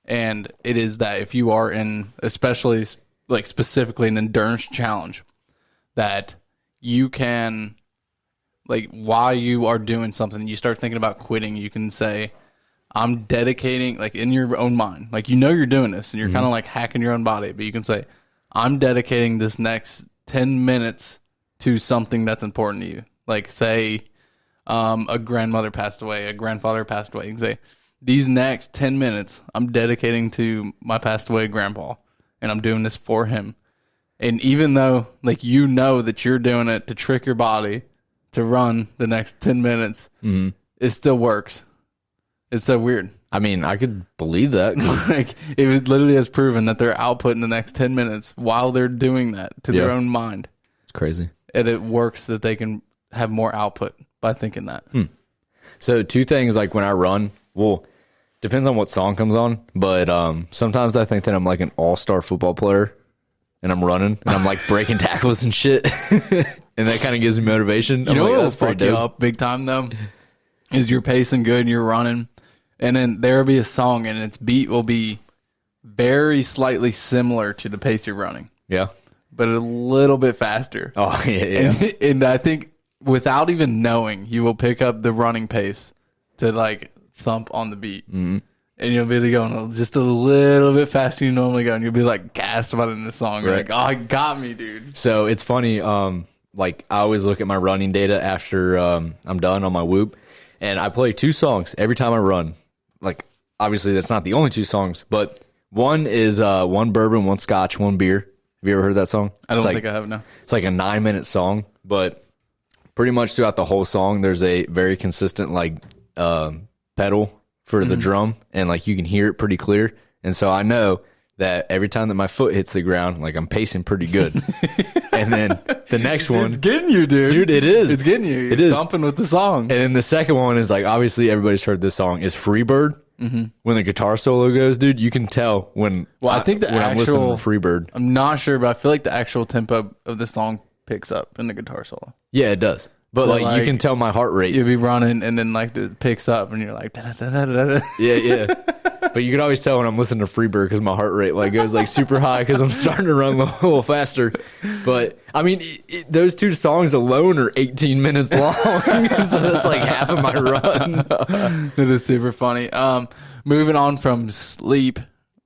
and it is that if you are in, especially like specifically an endurance challenge, that you can, like, while you are doing something, you start thinking about quitting, you can say, I'm dedicating, like, in your own mind, like, you know you're doing this, and you're kind of like hacking your own body, but you can say, I'm dedicating this next 10 minutes to something that's important to you. Like, say, a grandmother passed away, a grandfather passed away. You can say, these next 10 minutes, I'm dedicating to my passed away grandpa, and I'm doing this for him. And even though, like, you know that you're doing it to trick your body to run the next 10 minutes, it still works. It's so weird. I mean, I could believe that. Like, it literally has proven that their output in the next 10 minutes while they're doing that to their own mind. It's crazy. And it works that they can have more output by thinking that. So 2 things, like, when I run, well, depends on what song comes on, but sometimes I think that I'm like an all-star football player, and I'm running, and I'm, like, breaking tackles and shit, and that kind of gives me motivation. You know what will fuck you up big time, though? Is you're pacing good and you're running, and then there'll be a song, and its beat will be very slightly similar to the pace you're running. Yeah. But a little bit faster. Oh, yeah. And I think without even knowing, you will pick up the running pace to, like, thump on the beat. Mm-hmm. And you'll be going just a little bit faster than you normally go, and you'll be, like, gassed about it in the song. You're like, oh, it got me, dude. So it's funny, like, I always look at my running data after I'm done on my Whoop, and I play 2 songs every time I run. Like, obviously, that's not the only 2 songs, but one is 1 bourbon, 1 scotch, 1 beer. Have you ever heard that song? I don't think I have, no. It's like a 9-minute song, but pretty much throughout the whole song, there's a very consistent, like, pedal for the drum, and, like, you can hear it pretty clear. And so I know that every time that my foot hits the ground, like, I'm pacing pretty good. And then the next one, it's getting you, dude. Dude, it is. It's getting you. You're thumping with the song. And then the second one is, like, obviously everybody's heard this song, is Freebird. When the guitar solo goes, dude, you can tell when. Well, I think the when I'm listening to Freebird. I'm not sure, but I feel like the actual tempo of the song picks up in the guitar solo. Yeah, it does. But, like, you can tell my heart rate. You'll be running, and then, like, it picks up, and you're like, da-da-da-da-da-da. Yeah. But you can always tell when I'm listening to Freebird, because my heart rate, like, goes, like, super high, because I'm starting to run a little faster. But I mean, those 2 songs alone are 18 minutes long, so that's like half of my run. It is super funny. Moving on from sleep,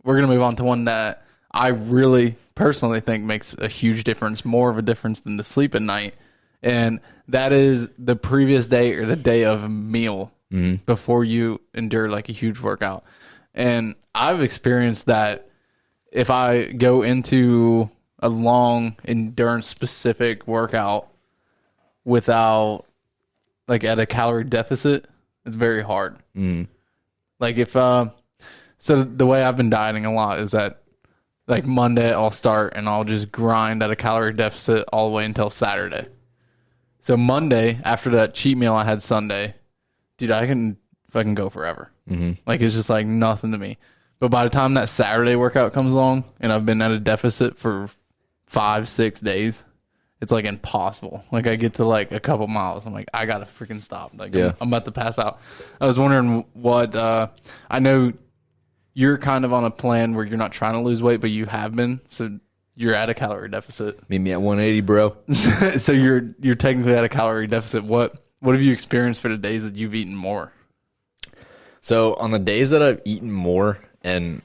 we're gonna move on to one that I really personally think makes a huge difference, more of a difference than the sleep at night. And that is the previous day or the day of a meal before you endure, like, a huge workout. And I've experienced that if I go into a long endurance specific workout without, like, at a calorie deficit, it's very hard. Like, if so the way I've been dieting a lot is that, like, Monday I'll start and I'll just grind at a calorie deficit all the way until Saturday. So Monday, after that cheat meal I had Sunday, dude, I can fucking go forever. Like, it's just like nothing to me. But by the time that Saturday workout comes along and I've been at a deficit for 5-6 days, it's like impossible. Like I get to like a couple miles, I'm like, I gotta freaking stop. Like I'm about to pass out. I was wondering what I know you're kind of on a plan where you're not trying to lose weight, but you have been. So you're at a calorie deficit. Meet me at 180, bro. So you're technically at a calorie deficit. What have you experienced for the days that you've eaten more? So on the days that I've eaten more, and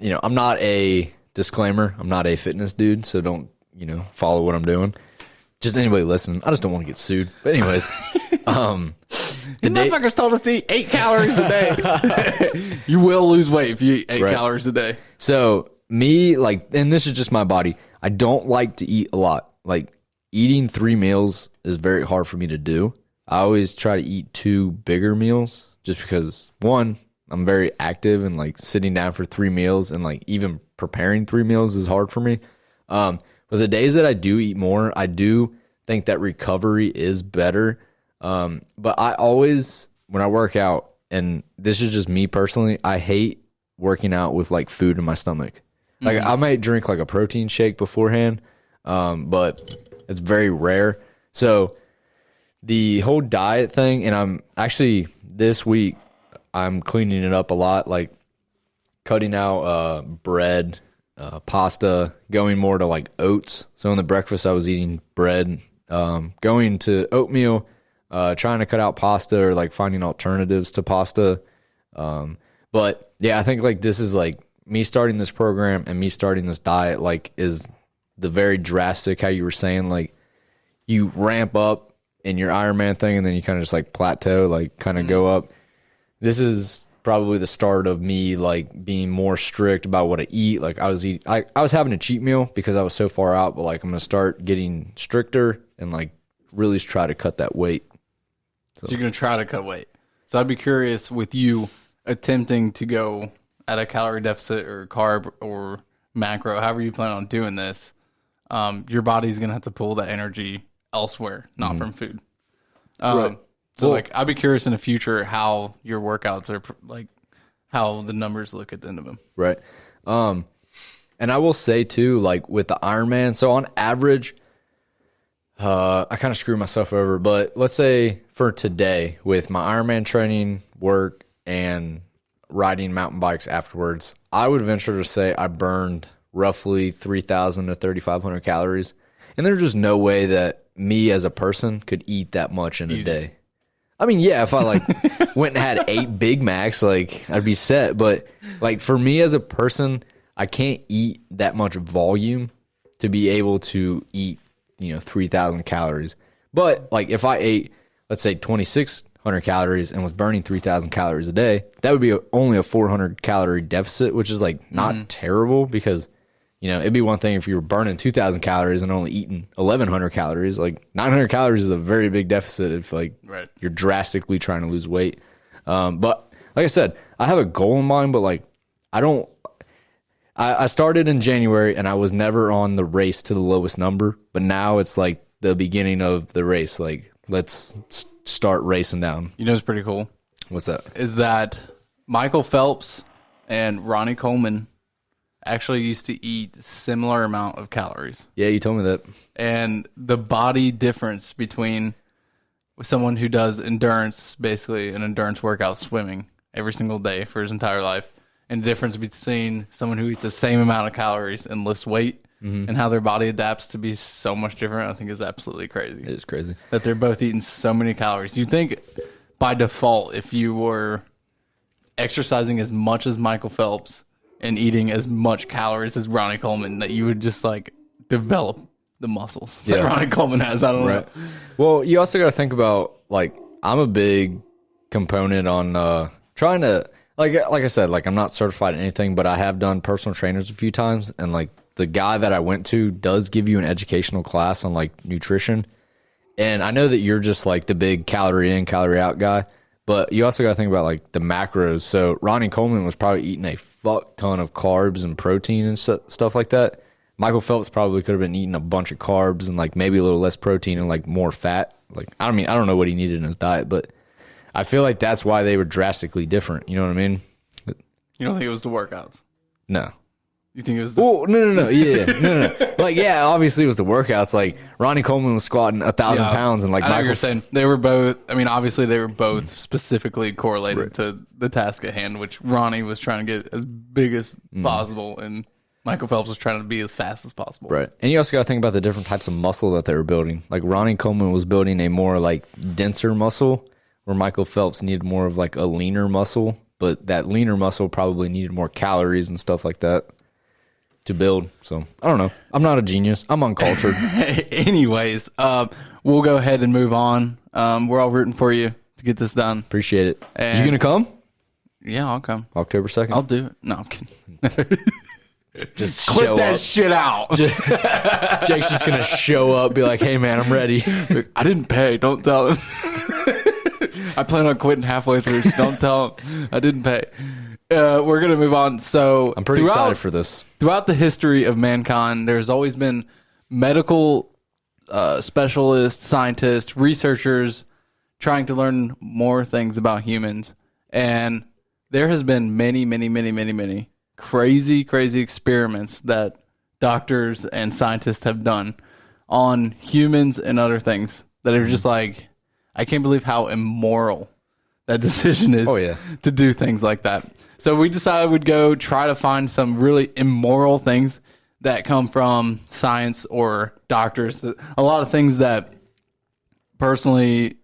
I'm not a disclaimer, I'm not a fitness dude, so don't follow what I'm doing. Just anybody listening, I just don't want to get sued. But anyways, the motherfuckers told us to eat 8 calories a day. You will lose weight if you eat 8 calories a day. So me, and this is just my body, I don't like to eat a lot. Like eating 3 meals is very hard for me to do. I always try to eat 2 bigger meals just because, one, I'm very active, and like sitting down for 3 meals and like even preparing 3 meals is hard for me. But the days that I do eat more, I do think that recovery is better. But I always, when I work out, and this is just me personally, I hate working out with like food in my stomach. Like I might drink like a protein shake beforehand, but it's very rare. So the whole diet thing, and I'm actually this week, I'm cleaning it up a lot, like cutting out bread, pasta, going more to like oats. So in the breakfast, I was eating bread, going to oatmeal, trying to cut out pasta or like finding alternatives to pasta. But yeah, I think like this is like me starting this program and me starting this diet, like is the very drastic, how you were saying, like you ramp up in your Ironman thing and then you kind of just like plateau, like kind of go up. This is probably the start of me like being more strict about what I eat. Like I was having a cheat meal because I was so far out, but like I'm gonna start getting stricter and like really try to cut that weight. So you're gonna try to cut weight. So I'd be curious with you attempting to go at a calorie deficit or carb or macro, however you plan on doing this. Your body's gonna have to pull that energy elsewhere, not from food. Right. So like, I'd be curious in the future how your workouts are, like how the numbers look at the end of them. Right. And I will say too, like with the Ironman, so on average, I kind of screw myself over, but let's say for today with my Ironman training, work, and riding mountain bikes afterwards, I would venture to say I burned roughly 3,000 to 3,500 calories. And there's just no way that me as a person could eat that much in a day. I mean, yeah, if I like went and had 8 Big Macs, like I'd be set. But like for me as a person, I can't eat that much volume to be able to eat, 3,000 calories. But like if I ate, let's say 2,600 calories and was burning 3,000 calories a day, that would be only a 400 calorie deficit, which is like not terrible because, it'd be one thing if you were burning 2,000 calories and only eating 1,100 calories. Like 900 calories is a very big deficit if like you're drastically trying to lose weight. But like I said, I have a goal in mind, but like I started in January and I was never on the race to the lowest number, but now it's like the beginning of the race. Like let's start racing down. It's pretty cool. What's that? Is that Michael Phelps and Ronnie Coleman actually used to eat similar amount of calories. Yeah, you told me that. And the body difference between someone who does endurance, basically an endurance workout, swimming every single day for his entire life, and the difference between someone who eats the same amount of calories and lifts weight, and how their body adapts to be so much different, I think is absolutely crazy. It is crazy. That they're both eating so many calories. You'd think by default, if you were exercising as much as Michael Phelps and eating as much calories as Ronnie Coleman, that you would just like develop the muscles that Ronnie Coleman has. I don't know. Well, you also got to think about, like, I'm a big component on trying to, like I said, like I'm not certified in anything, but I have done personal trainers a few times, and like the guy that I went to does give you an educational class on like nutrition. And I know that you're just like the big calorie in, calorie out guy, but you also got to think about like the macros. So Ronnie Coleman was probably eating a fuck ton of carbs and protein and stuff like that. Michael Phelps probably could have been eating a bunch of carbs and like maybe a little less protein and like more fat. Like, I don't know what he needed in his diet, but I feel like that's why they were drastically different. You know what I mean? You don't think it was the workouts? No. You think it was? Oh, no. Yeah. No. Like, yeah, obviously it was the workouts. Like, Ronnie Coleman was squatting 1,000 pounds. And, like, I know what Michael. you're saying. They were both, I mean, obviously they were both specifically correlated to the task at hand, which Ronnie was trying to get as big as possible, and Michael Phelps was trying to be as fast as possible. Right. And you also got to think about the different types of muscle that they were building. Like, Ronnie Coleman was building a more, like, denser muscle, where Michael Phelps needed more of, like, a leaner muscle. But that leaner muscle probably needed more calories and stuff like that to build. So, I don't know. I'm not a genius. I'm uncultured. Anyways, we'll go ahead and move on. We're all rooting for you to get this done. Appreciate it. And you going to come? Yeah, I'll come. October 2nd? I'll do it. No, I'm kidding. Just Clip that shit out. Jake's just going to show up, be like, hey, man, I'm ready. I didn't pay. Don't tell him. I plan on quitting halfway through, so don't tell him. I didn't pay. We're going to move on. So I'm pretty excited for this. Throughout the history of mankind, there's always been medical specialists, scientists, researchers trying to learn more things about humans. And there has been many crazy experiments that doctors and scientists have done on humans and other things that are just like, I can't believe how immoral that decision is to do things like that. So we decided we'd go try to find some really immoral things that come from science or doctors. A lot of things that personally,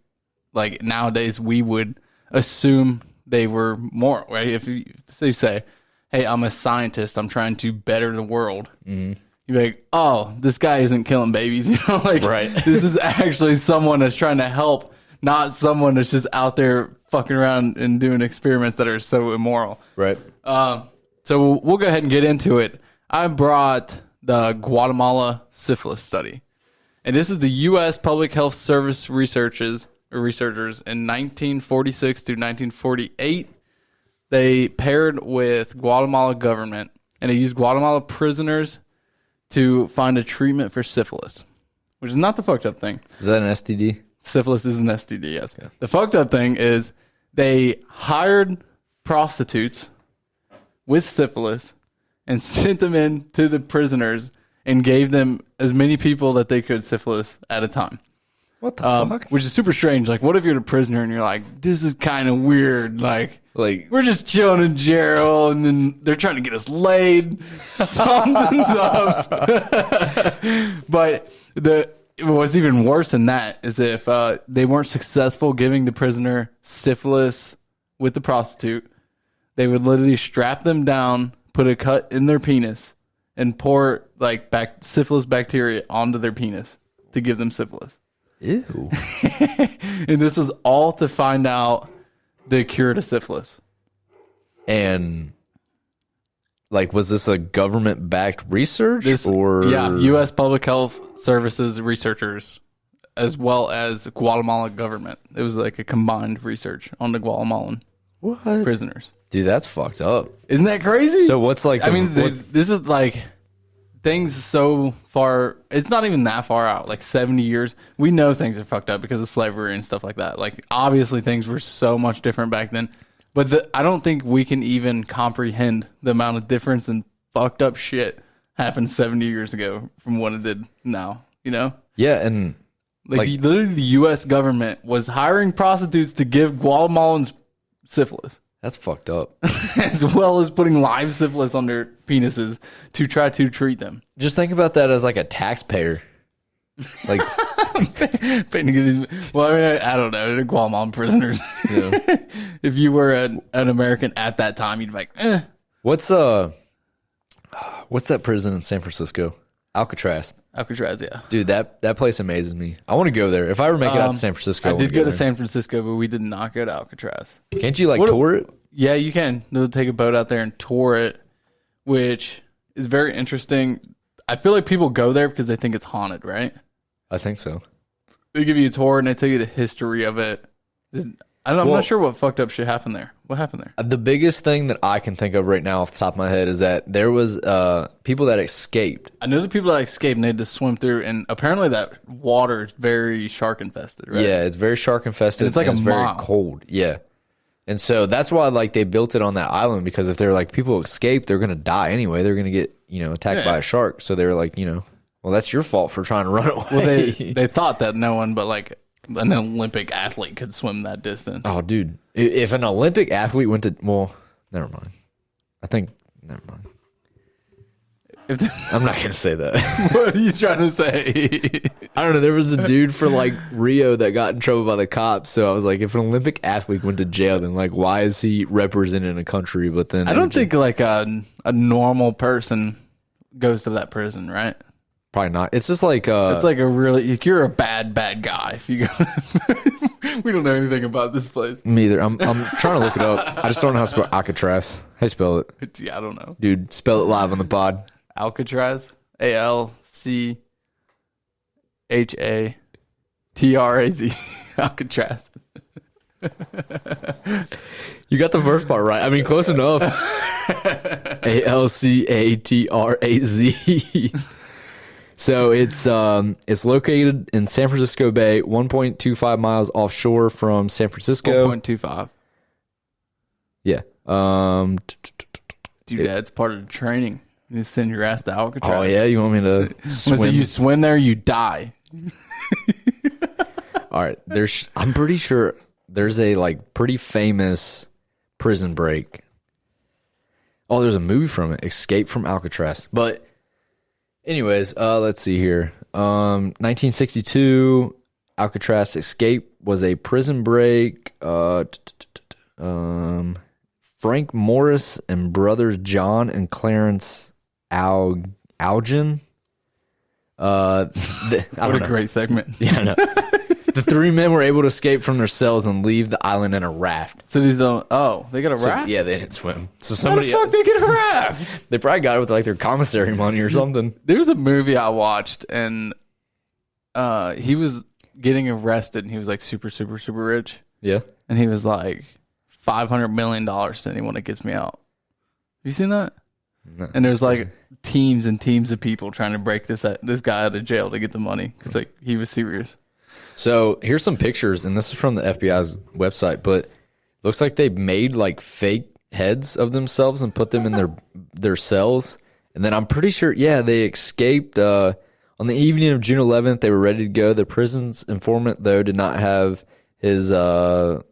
like nowadays, we would assume they were moral, right? If you say, hey, I'm a scientist, I'm trying to better the world. You'd be like, oh, this guy isn't killing babies. You know, like, right. This is actually someone that's trying to help, not someone that's just out there fucking around and doing experiments that are so immoral. Right. So we'll go ahead and get into it. I brought the Guatemala syphilis study. And this is the U.S. Public Health Service researchers in 1946 to 1948. They paired with Guatemala government, and they used Guatemala prisoners to find a treatment for syphilis, which is not the fucked up thing. Is that an STD? Syphilis is an STD, yes. Yeah. The fucked up thing is they hired prostitutes with syphilis and sent them in to the prisoners and gave them as many people that they could syphilis at a time. What the fuck? Which is super strange. Like, what if you're the prisoner and you're like, this is kind of weird. Like, we're just chilling in jail and then they're trying to get us laid. Something's up. But what's even worse than that is if they weren't successful giving the prisoner syphilis with the prostitute, they would literally strap them down, put a cut in their penis, and pour syphilis bacteria onto their penis to give them syphilis. Ew. And this was all to find out the cure to syphilis. And was this a government-backed research or? Yeah, U.S. Public Health Services researchers, as well as Guatemala government. It was like a combined research on the Guatemalan prisoners. Dude, that's fucked up. Isn't that crazy? So what's this is like things so far. It's not even that far out. Like 70 years. We know things are fucked up because of slavery and stuff like that. Like, obviously things were so much different back then. But I don't think we can even comprehend the amount of difference and fucked up shit happened 70 years ago from what it did now, you know? Yeah, and literally the U.S. government was hiring prostitutes to give Guatemalans syphilis. That's fucked up. As well as putting live syphilis on their penises to try to treat them. Just think about that as like a taxpayer. Like, paying to get these, well, I mean, I don't know. They're Guatemalan prisoners. Yeah. If you were an American at that time, you'd be like, eh. What's that prison in San Francisco? Alcatraz. Alcatraz, yeah. Dude, that place amazes me. I want to go there. If I ever make it out to San Francisco, I did go to San Francisco, but we did not go to Alcatraz. Can't you tour it? Yeah, you can. They'll take a boat out there and tour it, which is very interesting. I feel like people go there because they think it's haunted, right? I think so. They give you a tour and they tell you the history of it. I'm not sure what fucked up shit happened there. What happened there? The biggest thing that I can think of right now off the top of my head is that there was people that escaped. I know the people that escaped and they had to swim through, and apparently that water is very shark infested, right? Yeah, it's very shark infested. And it's very cold. Yeah. And so that's why they built it on that island, because if they're people escape, they're gonna die anyway. They're gonna get attacked by a shark. So they were like, well, that's your fault for trying to run away. Well, they thought that no one but like an Olympic athlete could swim that distance. Oh, dude. If an Olympic athlete went to, well, never mind. Never mind. I'm not going to say that. What are you trying to say? I don't know. There was a dude for like Rio that got in trouble by the cops. So I was like, if an Olympic athlete went to jail, then like, why is he representing a country? But then I don't think like a normal person goes to that prison, right? Probably not. It's just like it's like a really, you're a bad guy if you go. We don't know anything about this place. Me either. I'm trying to look it up. I just don't know how to spell Alcatraz. How you spell it? Yeah, I don't know. Dude, spell it live on the pod. Alcatraz, Alchatraz, Alcatraz. You got the first part right. I mean, close enough. Alcatraz. So it's located in San Francisco Bay, 1.25 miles offshore from San Francisco. 1.25. Yeah. Dude, that's part of the training. You send your ass to Alcatraz. Oh yeah, you want me to swim? So you swim there, you die. All right, I'm pretty sure there's a like pretty famous prison break. Oh, there's a movie from it, Escape from Alcatraz. But anyways, let's see here. 1962, Alcatraz Escape was a prison break. Frank Morris and brothers John and Clarence Algen. What a great segment. Yeah, I know. The three men were able to escape from their cells and leave the island in a raft. So these don't. Oh, they got a raft. Yeah, they didn't swim. So How the fuck they get a raft? They probably got it with like their commissary money or something. There's a movie I watched, and he was getting arrested, and he was like super, super, super rich. Yeah, and he was like $500 million to anyone that gets me out. Have you seen that? No. And there's like teams and teams of people trying to break this guy out of jail to get the money because like he was serious. So here's some pictures, and this is from the FBI's website, but looks like they made like fake heads of themselves and put them in their cells. And then I'm pretty sure, yeah, they escaped on the evening of June 11th. They were ready to go. The prison's informant, though, did not have his ventilator.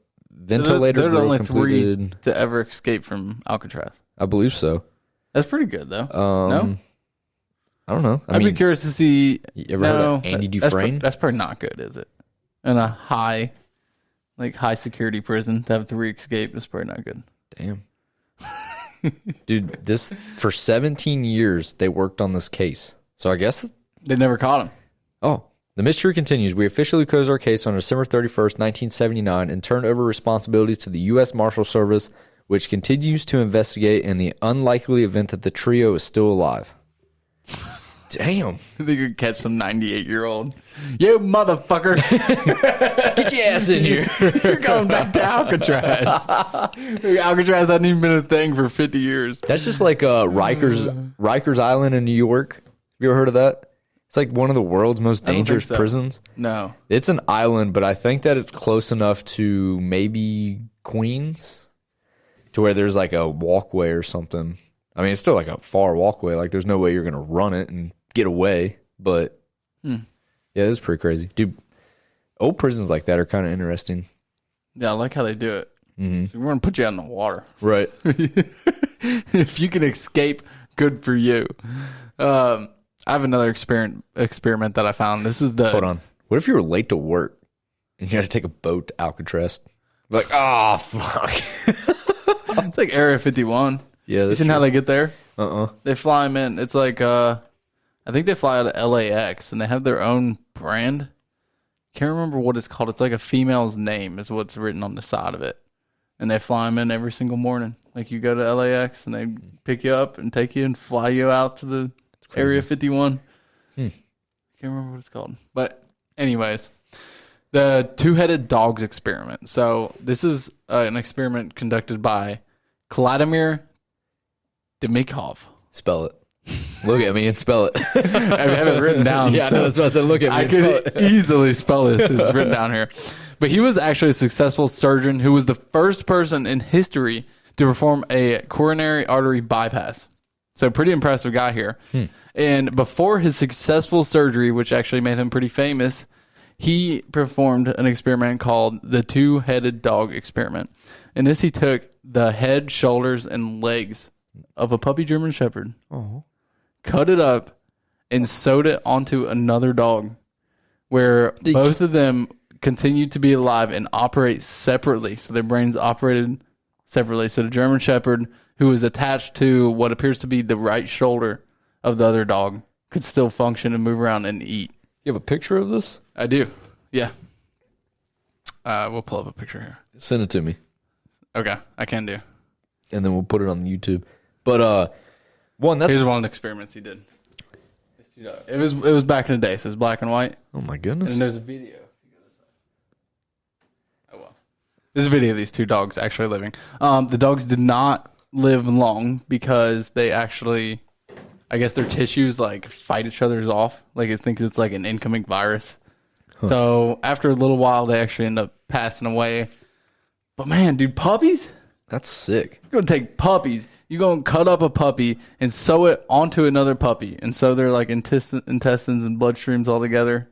They're the only completed. 3 to ever escape from Alcatraz. I believe so. That's pretty good, though. No? I don't know. I'd be curious to see. You ever heard of Andy Dufresne? That's probably not good, is it? In a high security prison to have 3 escape is probably not good. Damn. Dude, for 17 years they worked on this case. So I guess they never caught him. Oh, the mystery continues. We officially closed our case on December 31st, 1979 and turned over responsibilities to the U.S. Marshal Service, which continues to investigate in the unlikely event that the trio is still alive. Damn. They could catch some 98-year-old. You motherfucker. Get your ass in here. You're going back to Alcatraz. Alcatraz hasn't even been a thing for 50 years. That's just like Rikers Island in New York. Have you ever heard of that? It's like one of the world's most dangerous prisons. No. It's an island, but I think that it's close enough to maybe Queens to where there's like a walkway or something. I mean, it's still like a far walkway. Like, there's no way you're going to run it and get away. But, yeah, it's pretty crazy. Dude, old prisons like that are kind of interesting. Yeah, I like how they do it. Mm-hmm. So we're going to put you out in the water. Right. If you can escape, good for you. I have another experiment that I found. This is the... Hold on. What if you were late to work and you had to take a boat to Alcatraz? Like, oh, fuck. It's like Area 51. Yeah, you seen how they get there? Uh-uh. They fly them in. It's like, I think they fly out of LAX, and they have their own brand. Can't remember what it's called. It's like a female's name is what's written on the side of it. And they fly them in every single morning. Like, you go to LAX, and they pick you up and take you and fly you out to the Area 51. Can't remember what it's called. But anyways, the two-headed dogs experiment. So this is an experiment conducted by Vladimir Demikov. Spell it. Look at me and spell it. I have it written down. Yeah, so that's what I said. Look at me. I could easily spell this. It's written down here. But he was actually a successful surgeon who was the first person in history to perform a coronary artery bypass. So pretty impressive guy here. And before his successful surgery, which actually made him pretty famous, he performed an experiment called the two-headed dog experiment. In this, he took the head, shoulders, and legs of a puppy German Shepherd, cut it up, and sewed it onto another dog, where both of them continued to be alive and operate separately. So their brains operated separately. So the German Shepherd, who was attached to what appears to be the right shoulder of the other dog, could still function and move around and eat. You have a picture of this? I do. Yeah. We'll pull up a picture here. Send it to me. Okay, I can do. And then we'll put it on YouTube. But here's one of the experiments he did. It was back in the day, so it's black and white. Oh my goodness. And there's a video. Oh well. There's a video of these two dogs actually living. The dogs did not live long because they actually, I guess their tissues like fight each other's off. Like it thinks it's like an incoming virus. So after a little while, they actually end up passing away. But man, dude, puppies? That's sick. You're going to take puppies. You're going to cut up a puppy and sew it onto another puppy. And so they're like intestines and bloodstreams all together.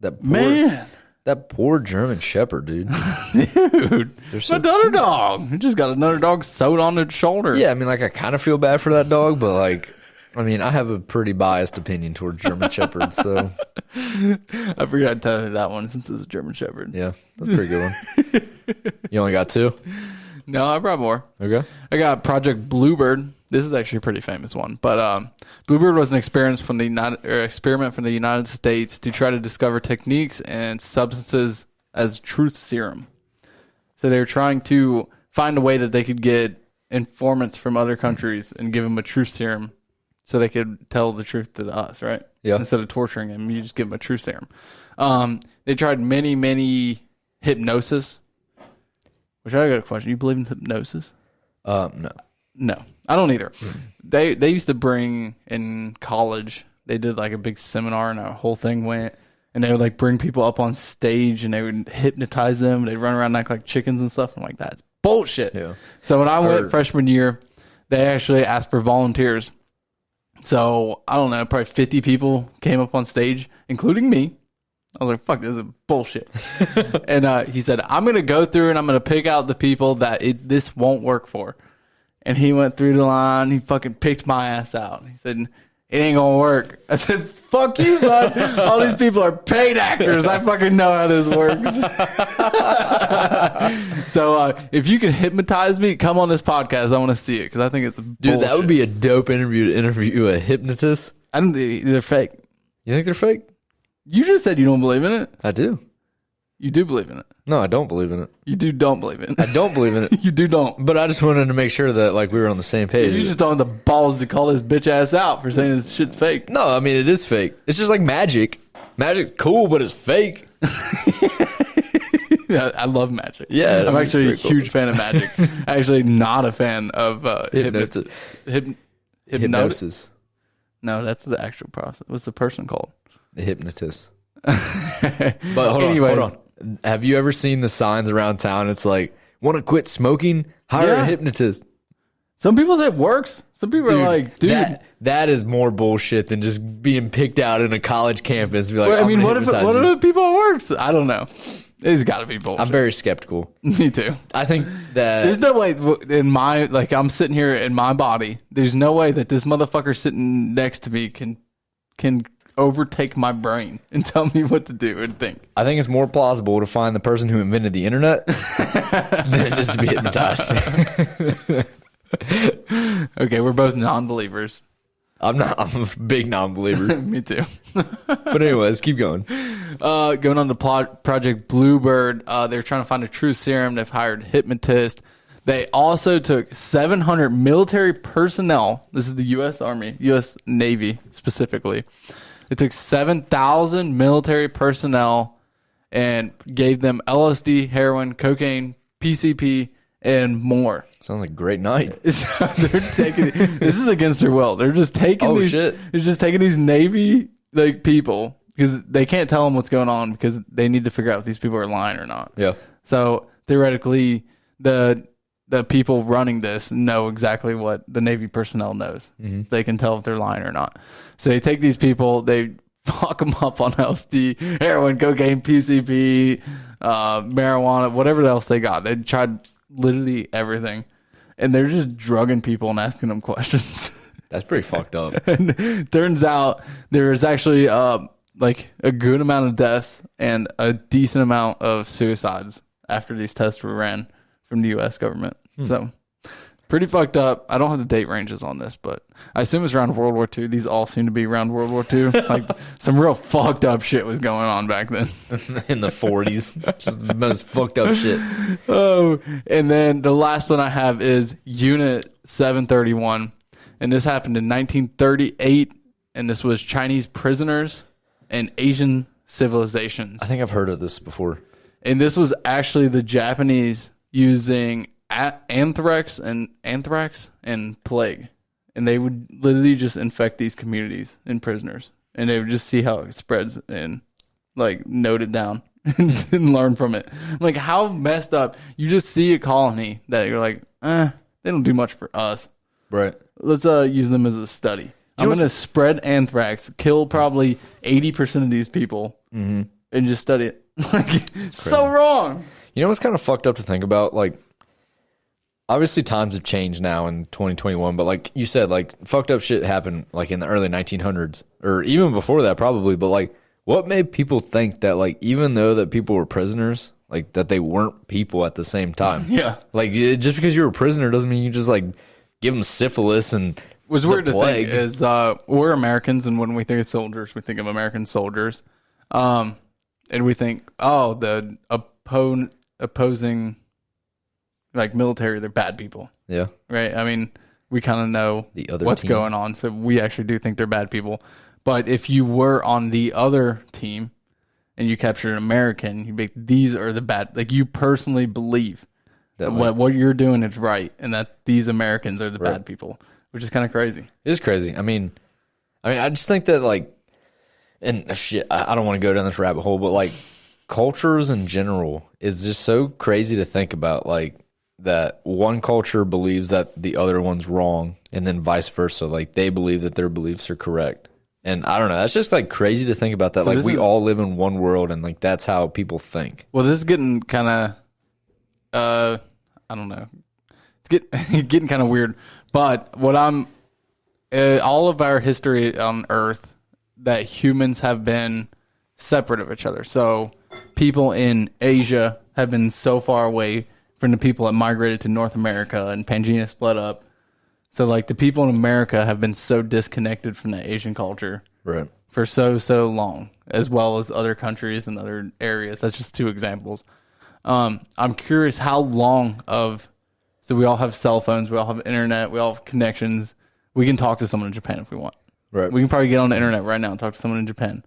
That poor German Shepherd, dude. Dude, so another dog. You just got another dog sewed on its shoulder. Yeah, I mean, like, I kind of feel bad for that dog, but, like, I mean, I have a pretty biased opinion towards German Shepherds, so. I forgot to tell you that one since it's a German Shepherd. Yeah, that's a pretty good one. You only got two? No, I brought more. Okay. I got Project Bluebird. This is actually a pretty famous one. But Bluebird was an experiment from the United States to try to discover techniques and substances as truth serum. So they were trying to find a way that they could get informants from other countries and give them a truth serum so they could tell the truth to us, right? Yeah. Instead of torturing them, you just give them a truth serum. They tried many hypnosis. Which I got a question. You believe in hypnosis? No. No, I don't either. They used to bring in college. They did like a big seminar and a whole thing went, and they would like bring people up on stage and they would hypnotize them. They'd run around and act like chickens and stuff. I'm like, that's bullshit. Yeah. So when I went freshman year, they actually asked for volunteers. So I don't know, probably 50 people came up on stage, including me. I was like, fuck, this is bullshit. And he said, I'm going to go through and I'm going to pick out the people that this won't work for. And he went through the line. He fucking picked my ass out. He said, it ain't going to work. I said, fuck you, bud. All these people are paid actors. I fucking know how this works. So if you can hypnotize me, come on this podcast. I want to see it because I think it's bullshit. Dude, that would be a dope interview to interview a hypnotist. I don't think they're fake. You think they're fake? You just said you don't believe in it. I do. You do believe in it. No, I don't believe in it. You don't believe in it. I don't believe in it. You don't. But I just wanted to make sure that like we were on the same page. You just don't have the balls to call this bitch ass out for saying this shit's fake. No, I mean, it is fake. It's just like magic. Magic, cool, but it's fake. Yeah, I love magic. Yeah, I'm actually a huge fan of magic. Actually, not a fan of hypnosis. No, that's the actual process. What's the person called? The hypnotist. But hold on. Have you ever seen the signs around town? It's like, want to quit smoking? Hire a hypnotist. Some people say it works. Some people are like, dude. That is more bullshit than just being picked out in a college campus. Be like, I mean, what if the people it works? I don't know. It's got to be bullshit. I'm very skeptical. Me too. I think that there's no way in my I'm sitting here in my body. There's no way that this motherfucker sitting next to me can overtake my brain and tell me what to do and think. I think it's more plausible to find the person who invented the internet than it is to be hypnotized. Okay, we're both non-believers. I'm a big non-believer. Me too. But anyways, keep going. Going on to Project Bluebird, they're trying to find a true serum. They've hired hypnotists. They also took 700 military personnel. This is the U.S. Army, U.S. Navy specifically. They took 7,000 military personnel and gave them LSD, heroin, cocaine, PCP, and more. Sounds like a great night. They're taking this is against their will. They're just taking They're just taking these Navy people because they can't tell them what's going on because they need to figure out if these people are lying or not. Yeah. So theoretically, the the people running this know exactly what the Navy personnel knows. So they can tell if they're lying or not. So they take these people, they fuck them up on LSD, heroin, cocaine, PCP, marijuana, whatever else they got. They tried literally everything. And they're just drugging people and asking them questions. That's pretty fucked up. And turns out there's actually like a good amount of deaths and a decent amount of suicides after these tests were ran from the U.S. government. So pretty fucked up. I don't have the date ranges on this, but I assume it's around World War II. These all seem to be around World War II. Like some real fucked up shit was going on back then. In the 40s. Just the most fucked up shit. Oh, and then the last one I have is Unit 731. And this happened in 1938. And this was Chinese prisoners and Asian civilizations. I think I've heard of this before. And this was actually the Japanese using anthrax and plague. And they would literally just infect these communities and prisoners. And they would just see how it spreads and like note it down and learn from it. Like how messed up. You just see a colony that you're like, they don't do much for us. Right. Let's use them as a study. I'm going to spread anthrax, kill probably 80% of these people, and just study it. Like, so wrong. You know what's kind of fucked up to think about? Like, obviously times have changed now in 2021, but like you said, like fucked up shit happened like in the early 1900s or even before that probably. But like, what made people think that like even though that people were prisoners, like that they weren't people at the same time? Yeah. Like just because you're a prisoner doesn't mean you just like give them syphilis and what's weird to plague. think is we're Americans, and when we think of soldiers, we think of American soldiers, and we think, oh, the opposing like military, they're bad people. Yeah. Right? I mean, we kind of know the other what's team. going on, so we actually do think they're bad people. But if you were on the other team and you captured an American, you'd be like, these are the bad, like you personally believe that what you're doing is right and that these Americans are the bad people, which is kind of crazy. It is crazy. I mean, I just think that like, and shit, I don't want to go down this rabbit hole, but like cultures in general is just so crazy to think about. Like that one culture believes that the other one's wrong, and then vice versa. Like they believe that their beliefs are correct. And I don't know. That's just like crazy to think about that. So like we all live in one world, and like that's how people think. Well, this is getting kind of, I don't know. It's getting kind of weird. But what all of our history on Earth, that humans have been separate of each other. So people in Asia have been so far away from the people that migrated to North America, and Pangea split up. So like the people in America have been so disconnected from the Asian culture for so long, as well as other countries and other areas. That's just two examples. I'm curious how long so we all have cell phones, we all have internet, we all have connections. We can talk to someone in Japan if we want. Right. We can probably get on the internet right now and talk to someone in Japan.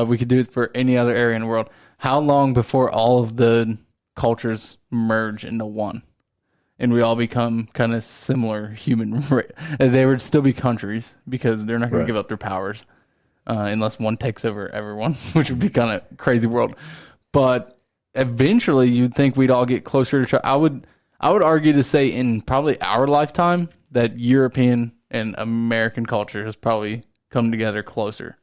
We could do it for any other area in the world. How long before all of the cultures merge into one? And we all become kind of similar human. They would still be countries because they're not going to give up their powers unless one takes over everyone, which would be kind of crazy world. But eventually, you'd think we'd all get closer to each other. I would argue to say in probably our lifetime that European and American culture has probably come together closer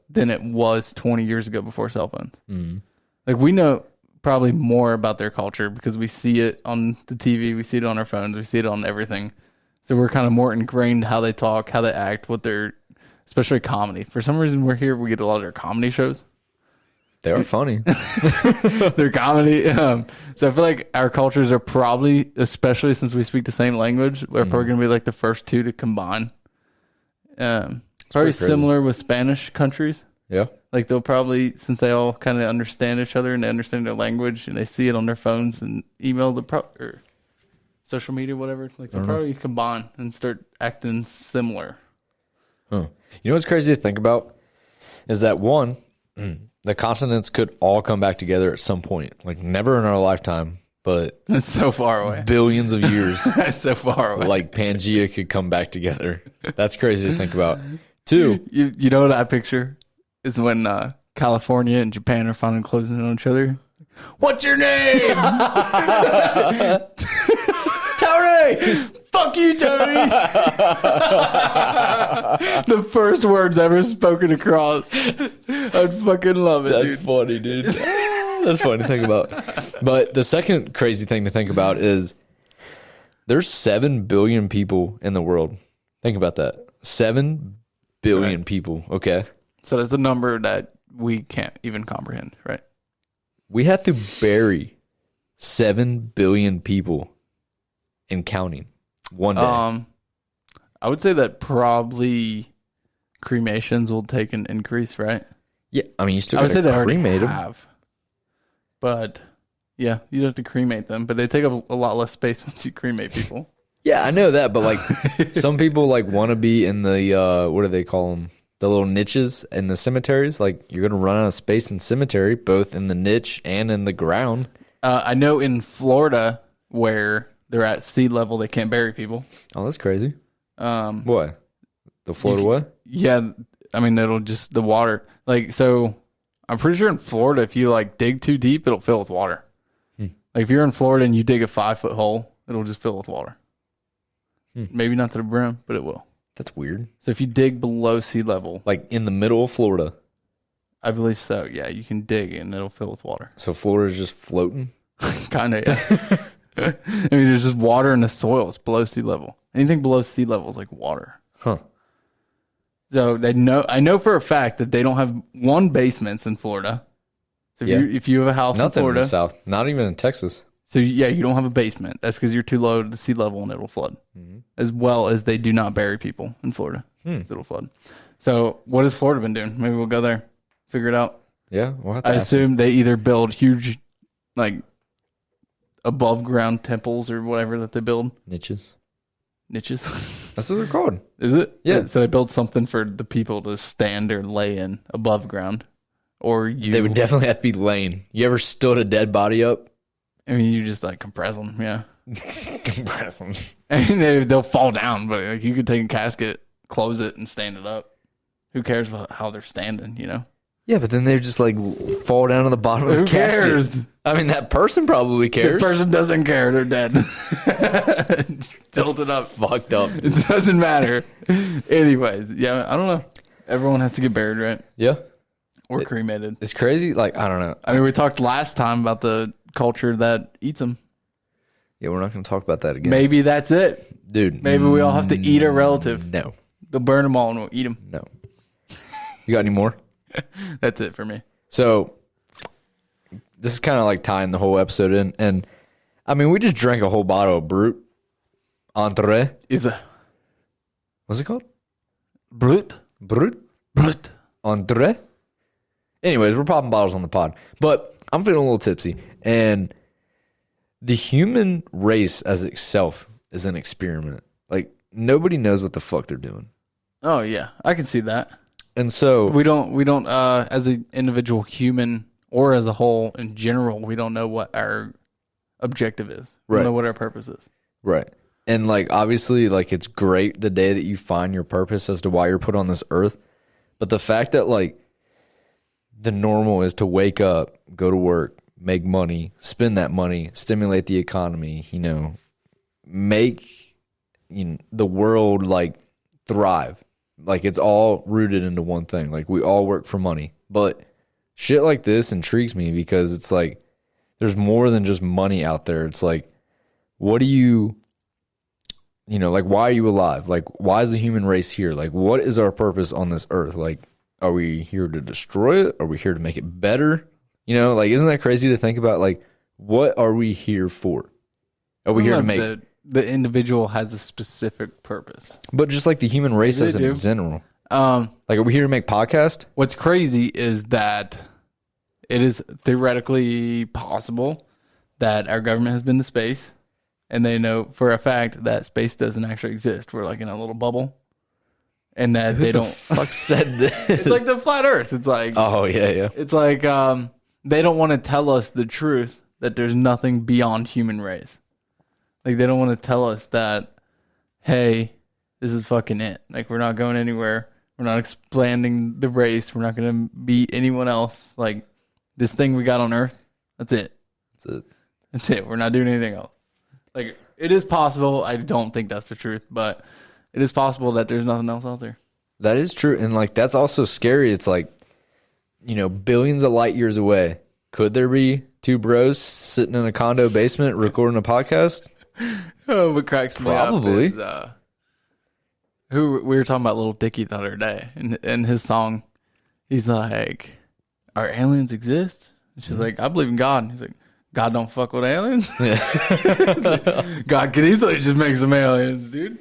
than it was 20 years ago before cell phones. Mm-hmm. Like we know probably more about their culture because we see it on the TV, we see it on our phones, we see it on everything. So we're kind of more ingrained how they talk, how they act, what they're, especially comedy. For some reason, we get a lot of their comedy shows. They are funny. They're comedy. So I feel like our cultures are probably, especially since we speak the same language, we're probably going to be like the first two to combine. Probably similar with Spanish countries. Yeah. Like they'll probably, since they all kind of understand each other and they understand their language and they see it on their phones and email or social media, whatever, like they'll probably combine and start acting similar. Huh. You know what's crazy to think about is that one, the continents could all come back together at some point. Like never in our lifetime, but it's so far away. Billions of years. It's so far away. Like Pangea could come back together. That's crazy to think about. Two, you know what I picture is when California and Japan are finally closing in on each other. What's your name? Tony! Fuck you, Tony! The first words ever spoken across. I'd fucking love it, That's dude. funny, dude. That's funny to think about. But the second crazy thing to think about is there's 7 billion people in the world. Think about that. 7 billion people, okay? So that's a number that we can't even comprehend, right? We have to bury 7 billion people and counting one day. I would say that probably cremations will take an increase, right? Yeah, I mean, you still I would say got they to already cremate them. have. But, yeah, you'd have to cremate them. But they take up a lot less space once you cremate people. Yeah, I know that, but like some people like want to be in the what do they call them? The little niches in the cemeteries. Like you're gonna run out of space in cemetery, both in the niche and in the ground. I know in Florida where they're at sea level, they can't bury people. Oh, that's crazy. Um, What? The Florida what? Yeah, I mean it'll just the water. Like so, I'm pretty sure in Florida, if you like dig too deep, it'll fill with water. Like if you're in Florida and you dig a 5-foot hole, it'll just fill with water. Maybe not to the brim, but it will. That's weird. So if you dig below sea level, Like in the middle of Florida. I believe so. Yeah, you can dig and it'll fill with water. So Florida's just floating? Kind of, yeah. I mean, there's just water in the soil. It's below sea level. Anything below sea level is like water. Huh. So I know for a fact that they don't have basements in Florida. So if you have a house Nothing in Florida, in the South. Not even in Texas. so yeah, you don't have a basement. That's because you're too low to sea level and it'll flood. As well as they do not bury people in Florida. 'Cause it'll flood. So what has Florida been doing? Maybe we'll go there, figure it out. Yeah, we'll have to I ask assume they either build huge, like, above ground temples or whatever that they build. niches. Niches. That's what they're called. Is it? Yeah. So they build something for the people to stand or lay in above ground. Or you. They would definitely have to be laying. You ever stood a dead body up? I mean, you just like compress them. Yeah. Compress them. I mean, they'll fall down, but like, you could take a casket, close it, and stand it up. Who cares about how they're standing, you know? Yeah, but then they just like fall down to the bottom of the Who casket. cares? I mean, that person probably The cares. person doesn't care. They're dead. Just tilt it up. Fucked up. It doesn't matter. Anyways, yeah, I don't know. Everyone has to get buried, right? Yeah. Or cremated. It's crazy. Like, I don't know. I mean, we talked last time about the culture that eats them. Yeah, we're not going to talk about that again. Maybe that's it. Dude. Maybe we all have to eat a relative. No. They'll burn them all and we'll eat them. No. You got any more? That's it for me. So, this is kind of like tying the whole episode in. And, I mean, we just drank a whole bottle of Brut. Entree. Is a What's it called? brut? Brut. Brut. Entree. Anyways, we're popping bottles on the pod. But I'm feeling a little tipsy. And the human race as itself is an experiment. Like, nobody knows what the fuck they're doing. Oh, yeah. I can see that. And so... We don't, as an individual human or as a whole in general, we don't know what our objective is. We don't know what our purpose is. Right. And, like, obviously, like, it's great the day that you find your purpose as to why you're put on this earth. But the fact that, like, the normal is to wake up, go to work, make money, spend that money, stimulate the economy, you know, make the world, like, thrive. Like, it's all rooted into one thing. Like, we all work for money. But shit like this intrigues me because it's like there's more than just money out there. It's like, what do you know, like, why are you alive? Like, why is the human race here? Like, what is our purpose on this earth? Like, are we here to destroy it? Are we here to make it better? You know, like, isn't that crazy to think about? Like, what are we here for? Are we here to make... The individual has a specific purpose. But just like the human race as in general. Like, are we here to make podcast? What's crazy is that it is theoretically possible that our government has been to space and they know for a fact that space doesn't actually exist. We're like in a little bubble. And that they don't... fuck said this? It's like the flat earth. It's like... Oh, yeah. It's like they don't want to tell us the truth that there's nothing beyond human race. Like, they don't want to tell us that, hey, this is fucking it. Like, we're not going anywhere. We're not expanding the race. We're not going to beat anyone else. Like, this thing we got on Earth, that's it. That's it. That's it. We're not doing anything else. Like, It is possible. I don't think that's the truth, but it is possible that there's nothing else out there. That is true. And like, that's also scary. It's like, billions of light years away. Could there be two bros sitting in a condo basement recording a podcast? Oh, what cracks me Probably. up is who we were talking about Little Dicky the other day, and his song, he's like, "Are aliens exist?" And she's like, "I believe in God." And he's like, "God don't fuck with aliens." Like, God could easily just make some aliens, dude.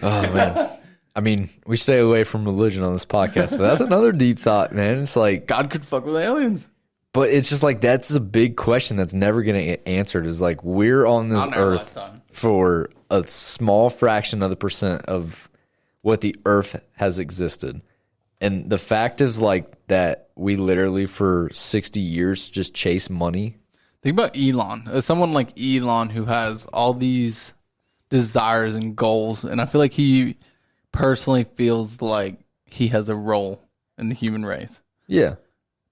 Oh man. I mean, we stay away from religion on this podcast, but that's another deep thought, man. It's like, God could fuck with aliens. but it's just like, that's a big question that's never going to get answered. Is like, we're on this Not in our earth lifetime. for a small fraction of the percent of what the earth has existed. And the fact is like that we literally for 60 years just chase money. Think about Elon. As someone like Elon who has all these desires and goals, and I feel like he personally feels like he has a role in the human race. Yeah.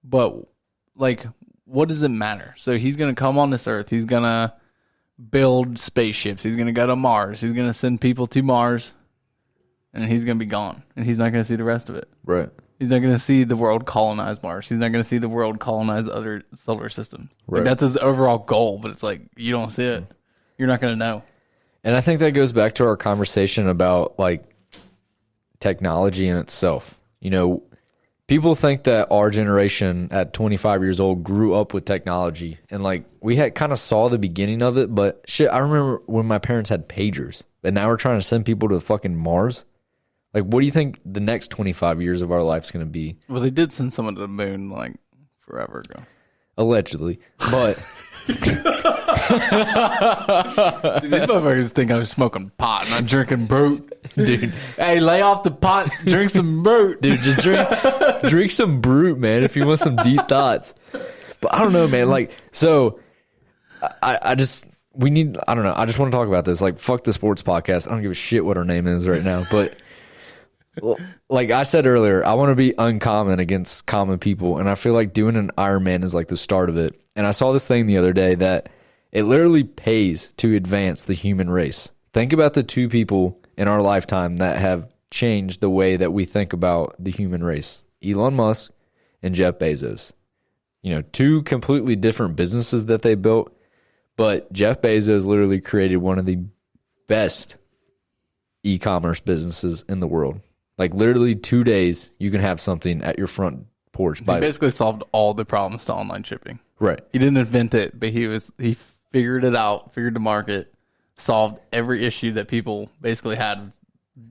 But like, what does it matter? So he's gonna come on this earth. He's gonna build spaceships. He's gonna go to Mars. He's gonna send people to Mars, and he's gonna be gone. And he's not gonna see the rest of it. Right. He's not gonna see the world colonize Mars. He's not gonna see the world colonize other solar systems. Right. Like, that's his overall goal. But it's like, you don't see it. You're not gonna know. And I think that goes back to our conversation about like technology in itself. People think that our generation at 25 years old grew up with technology, and like we had kind of saw the beginning of it, but shit, I remember when my parents had pagers, and now we're trying to send people to fucking Mars. Like, what do you think the next 25 years of our life's going to be? Well, they did send someone to the moon like forever ago. Allegedly. But Dude, these motherfuckers think I was smoking pot and I'm drinking brute. dude, Hey, lay off the pot, drink some brute. dude, just drink some brute, man, if you want some deep thoughts. But I don't know, man. Like, so I just I don't know. I just want to talk about this. Like, fuck the sports podcast. I don't give a shit what our name is right now. But like I said earlier, I want to be uncommon against common people. And I feel like doing an Ironman is like the start of it. And I saw this thing the other day that it literally pays to advance the human race. Think about the two people in our lifetime that have changed the way that we think about the human race. Elon Musk and Jeff Bezos. Two completely different businesses that they built. But Jeff Bezos literally created one of the best e-commerce businesses in the world. Like, literally 2 days, you can have something at your front porch. He basically solved all the problems to online shipping. Right. He didn't invent it, but he figured it out, figured the market, solved every issue that people basically had with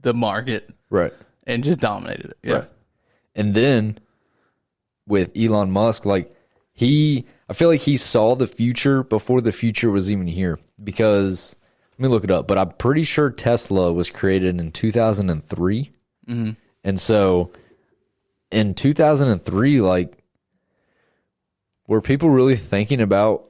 the market. Right. And just dominated it. Yeah. Right. And then with Elon Musk, like, I feel like he saw the future before the future was even here. Because, let me look it up, but I'm pretty sure Tesla was created in 2003. Mm-hmm. And so in 2003, like, were people really thinking about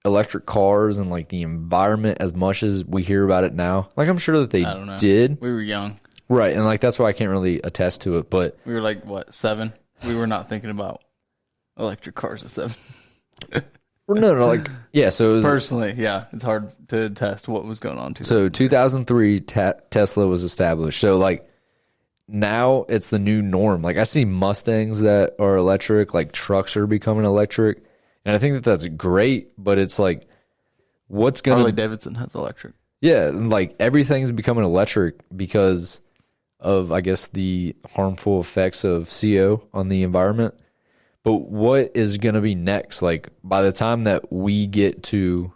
electric cars and like the environment as much as we hear about it now? Like, I'm sure that they I don't know. did. We were young. Right. And like, that's why I can't really attest to it. But We were like, what, 7? We were not thinking about electric cars at 7. no, like, yeah. So it was, Personally, yeah, it's hard to test what was going on. so 2003, Tesla was established. So like, now it's the new norm. Like, I see Mustangs that are electric, like trucks are becoming electric. And I think that that's great, but it's like, what's going Harley to... Davidson has electric. Yeah, like, everything's becoming electric because of, I guess, the harmful effects of CO on the environment. But what is going to be next? Like, by the time that we get to,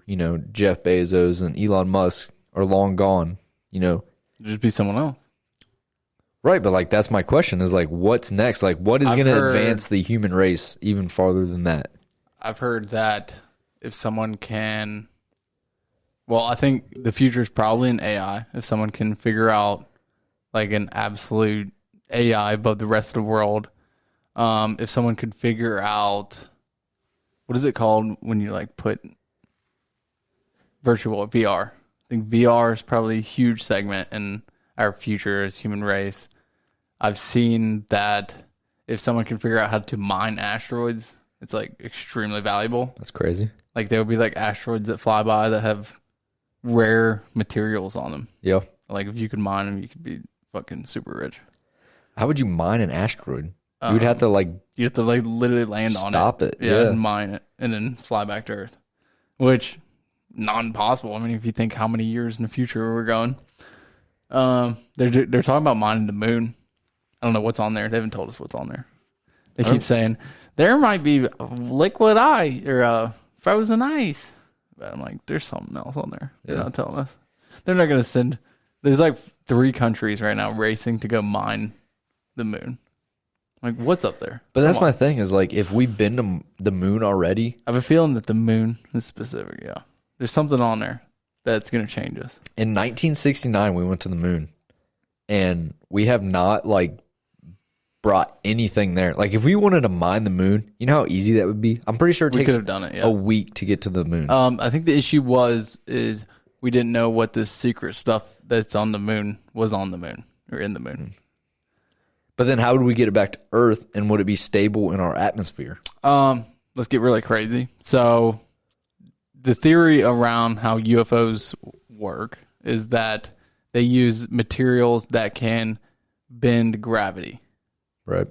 Jeff Bezos and Elon Musk are long gone, Just be someone else. Right, but like, that's my question is like, what's next? Like, what is going to advance the human race even farther than that? I've heard that if someone can, well, I think the future is probably in AI. If someone can figure out like an absolute AI above the rest of the world, if someone could figure out, what is it called when you like put virtual VR? I think VR is probably a huge segment in our future as human race. I've seen that if someone can figure out how to mine asteroids, it's like extremely valuable. That's crazy. Like there will be like asteroids that fly by that have rare materials on them. Yeah. Like if you could mine them, you could be fucking super rich. How would you mine an asteroid? You would have to like You have to like literally land on it. stop it. Yeah, and mine it, and then fly back to Earth, which not impossible. I mean, if you think how many years in the future we're going, they're talking about mining the moon. I don't know what's on there. They haven't told us what's on there. They keep saying there might be liquid ice or frozen ice, but I'm like, there's something else on there. They're not telling us. They're not going to send. There's like 3 countries right now racing to go mine the moon. Like, what's up there? But that's my thing is like, if we've been to the moon already. I have a feeling that the moon is specific. Yeah. There's something on there that's going to change us. In 1969, we went to the moon, and we have not like brought anything there. Like, if we wanted to mine the moon, you know how easy that would be? I'm pretty sure it We takes could have done it, yeah. a week to get to the moon. I think the issue is we didn't know what the secret stuff that's on the moon was on the moon or in the moon. But then how would we get it back to Earth, and would it be stable in our atmosphere? Let's get really crazy. So the theory around how UFOs work is that they use materials that can bend gravity. Right.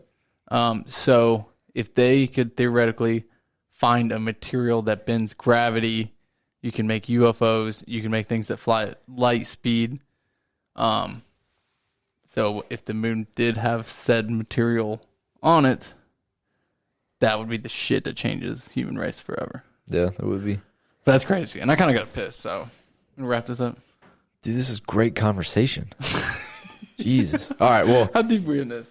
So if they could theoretically find a material that bends gravity, you can make UFOs, you can make things that fly at light speed. So if the moon did have said material on it, that would be the shit that changes human race forever. Yeah, it would be. But that's crazy. And I kind of got pissed, so I'm going to wrap this up. Dude, this is great conversation. Jesus. All right, well. How deep are we in this?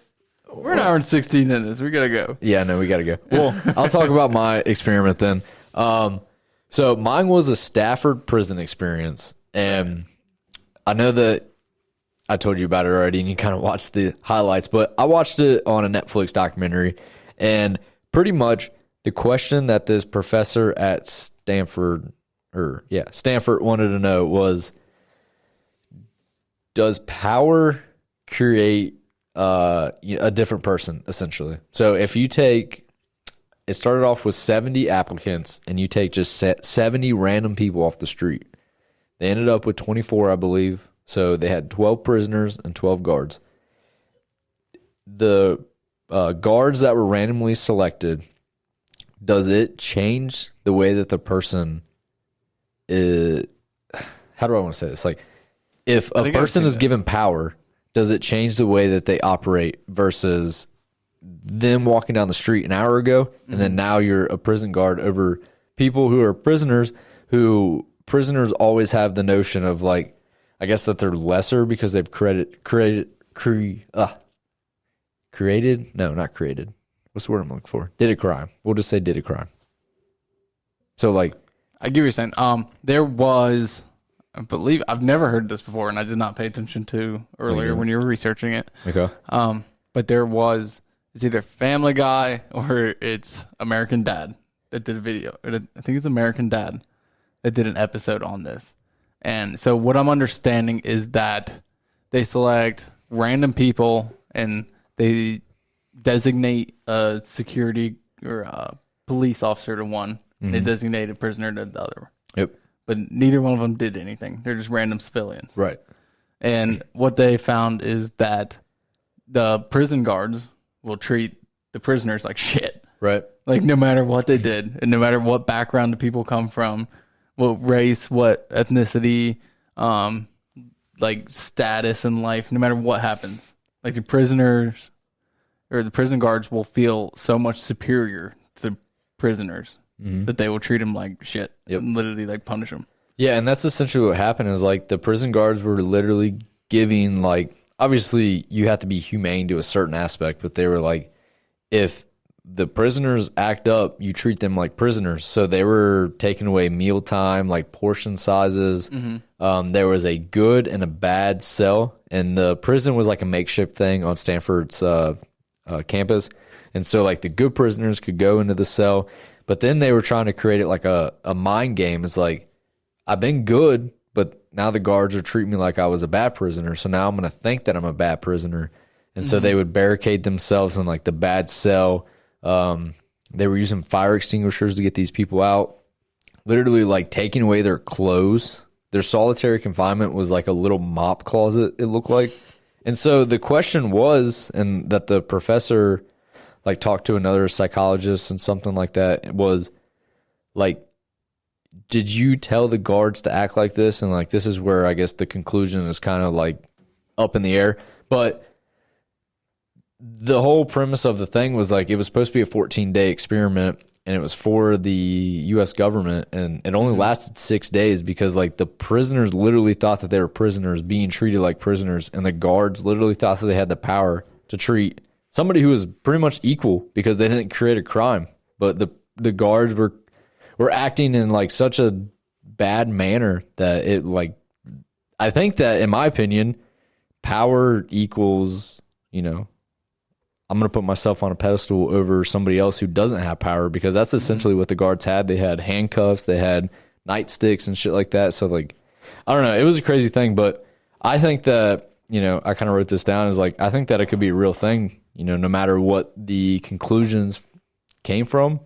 We're an hour and 16 in this. We got to go. Yeah, no, we got to go. Well, I'll talk about my experiment then. So mine was a Stafford prison experience. And I know that I told you about it already, and you kind of watched the highlights, but I watched it on a Netflix documentary, and pretty much the question that this professor at Stanford wanted to know was, does power create a different person, essentially? So if you take, it started off with 70 applicants, and you take just 70 random people off the street. They ended up with 24, I believe. So they had 12 prisoners and 12 guards. The guards that were randomly selected, does it change the way that the person is? How do I want to say this? Like, if a person is given power, does it change the way that they operate versus them walking down the street an hour ago, and then now you're a prison guard over people who are prisoners, who prisoners always have the notion of like, I guess that they're lesser because they've created. No, not created. What's the word I'm looking for? Did a crime. We'll just say did a crime. So like, I get what you're saying. There was, I believe, I've never heard this before, and I did not pay attention to earlier when you were researching it. Okay. But there was, it's either Family Guy or it's American Dad that did a video. I think it's American Dad that did an episode on this. And so what I'm understanding is that they select random people and they designate a security or a police officer to one, and they designate a prisoner to the other. Yep. But neither one of them did anything. They're just random civilians. Right. And what they found is that the prison guards will treat the prisoners like shit. Right. Like no matter what they did, and no matter what background the people come from, what race, what ethnicity, like status in life, no matter what happens. Like the prisoners or the prison guards will feel so much superior to the prisoners that they will treat them like shit. Yep. And literally like punish them. Yeah, and that's essentially what happened is like the prison guards were literally giving like, obviously you have to be humane to a certain aspect, but they were like, if the prisoners act up, you treat them like prisoners. So they were taking away mealtime, like portion sizes. There was a good and a bad cell, and the prison was like a makeshift thing on Stanford's campus. And so like the good prisoners could go into the cell, but then they were trying to create it like a mind game. It's like, I've been good, but now the guards are treating me like I was a bad prisoner. So now I'm going to think that I'm a bad prisoner. And so they would barricade themselves in like the bad cell. They were using fire extinguishers to get these people out, literally like taking away their clothes, their solitary confinement was like a little mop closet, it looked like. And so the question was, and that the professor like talked to another psychologist and something like that, was like, did you tell the guards to act like this? And like, this is where I guess the conclusion is kind of like up in the air. But the whole premise of the thing was like, it was supposed to be a 14-day experiment, and it was for the U.S. government, and it only lasted 6 days because like the prisoners literally thought that they were prisoners being treated like prisoners, and the guards literally thought that they had the power to treat somebody who was pretty much equal because they didn't create a crime. But the guards were acting in like such a bad manner that it like, I think that in my opinion, power equals, you know, I'm going to put myself on a pedestal over somebody else who doesn't have power, because that's essentially what the guards had. They had handcuffs, they had nightsticks and shit like that. So like, I don't know. It was a crazy thing, but I think that, you know, I kind of wrote this down as like, I think that it could be a real thing, you know, no matter what the conclusions came from,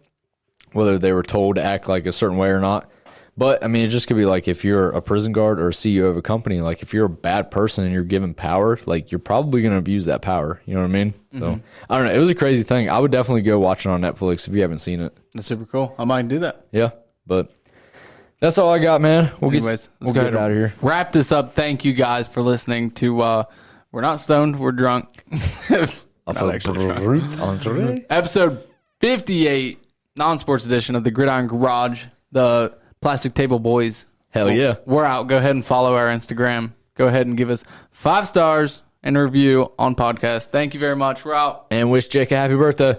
whether they were told to act like a certain way or not. But I mean, it just could be like, if you're a prison guard or a CEO of a company, like if you're a bad person and you're given power, like you're probably going to abuse that power. You know what I mean? So I don't know. It was a crazy thing. I would definitely go watch it on Netflix if you haven't seen it. That's super cool. I might do that. Yeah, but that's all I got, man. We'll get out of here. Wrap this up. Thank you guys for listening to We're Not Stoned, We're Drunk. Not actually drunk. Episode 58, non-sports edition of the Gridiron Garage, the Plastic Table Boys. Hell yeah. We're out. Go ahead and follow our Instagram. Go ahead and give us 5 stars and a review on podcast. Thank you very much. We're out. And wish Jake a happy birthday.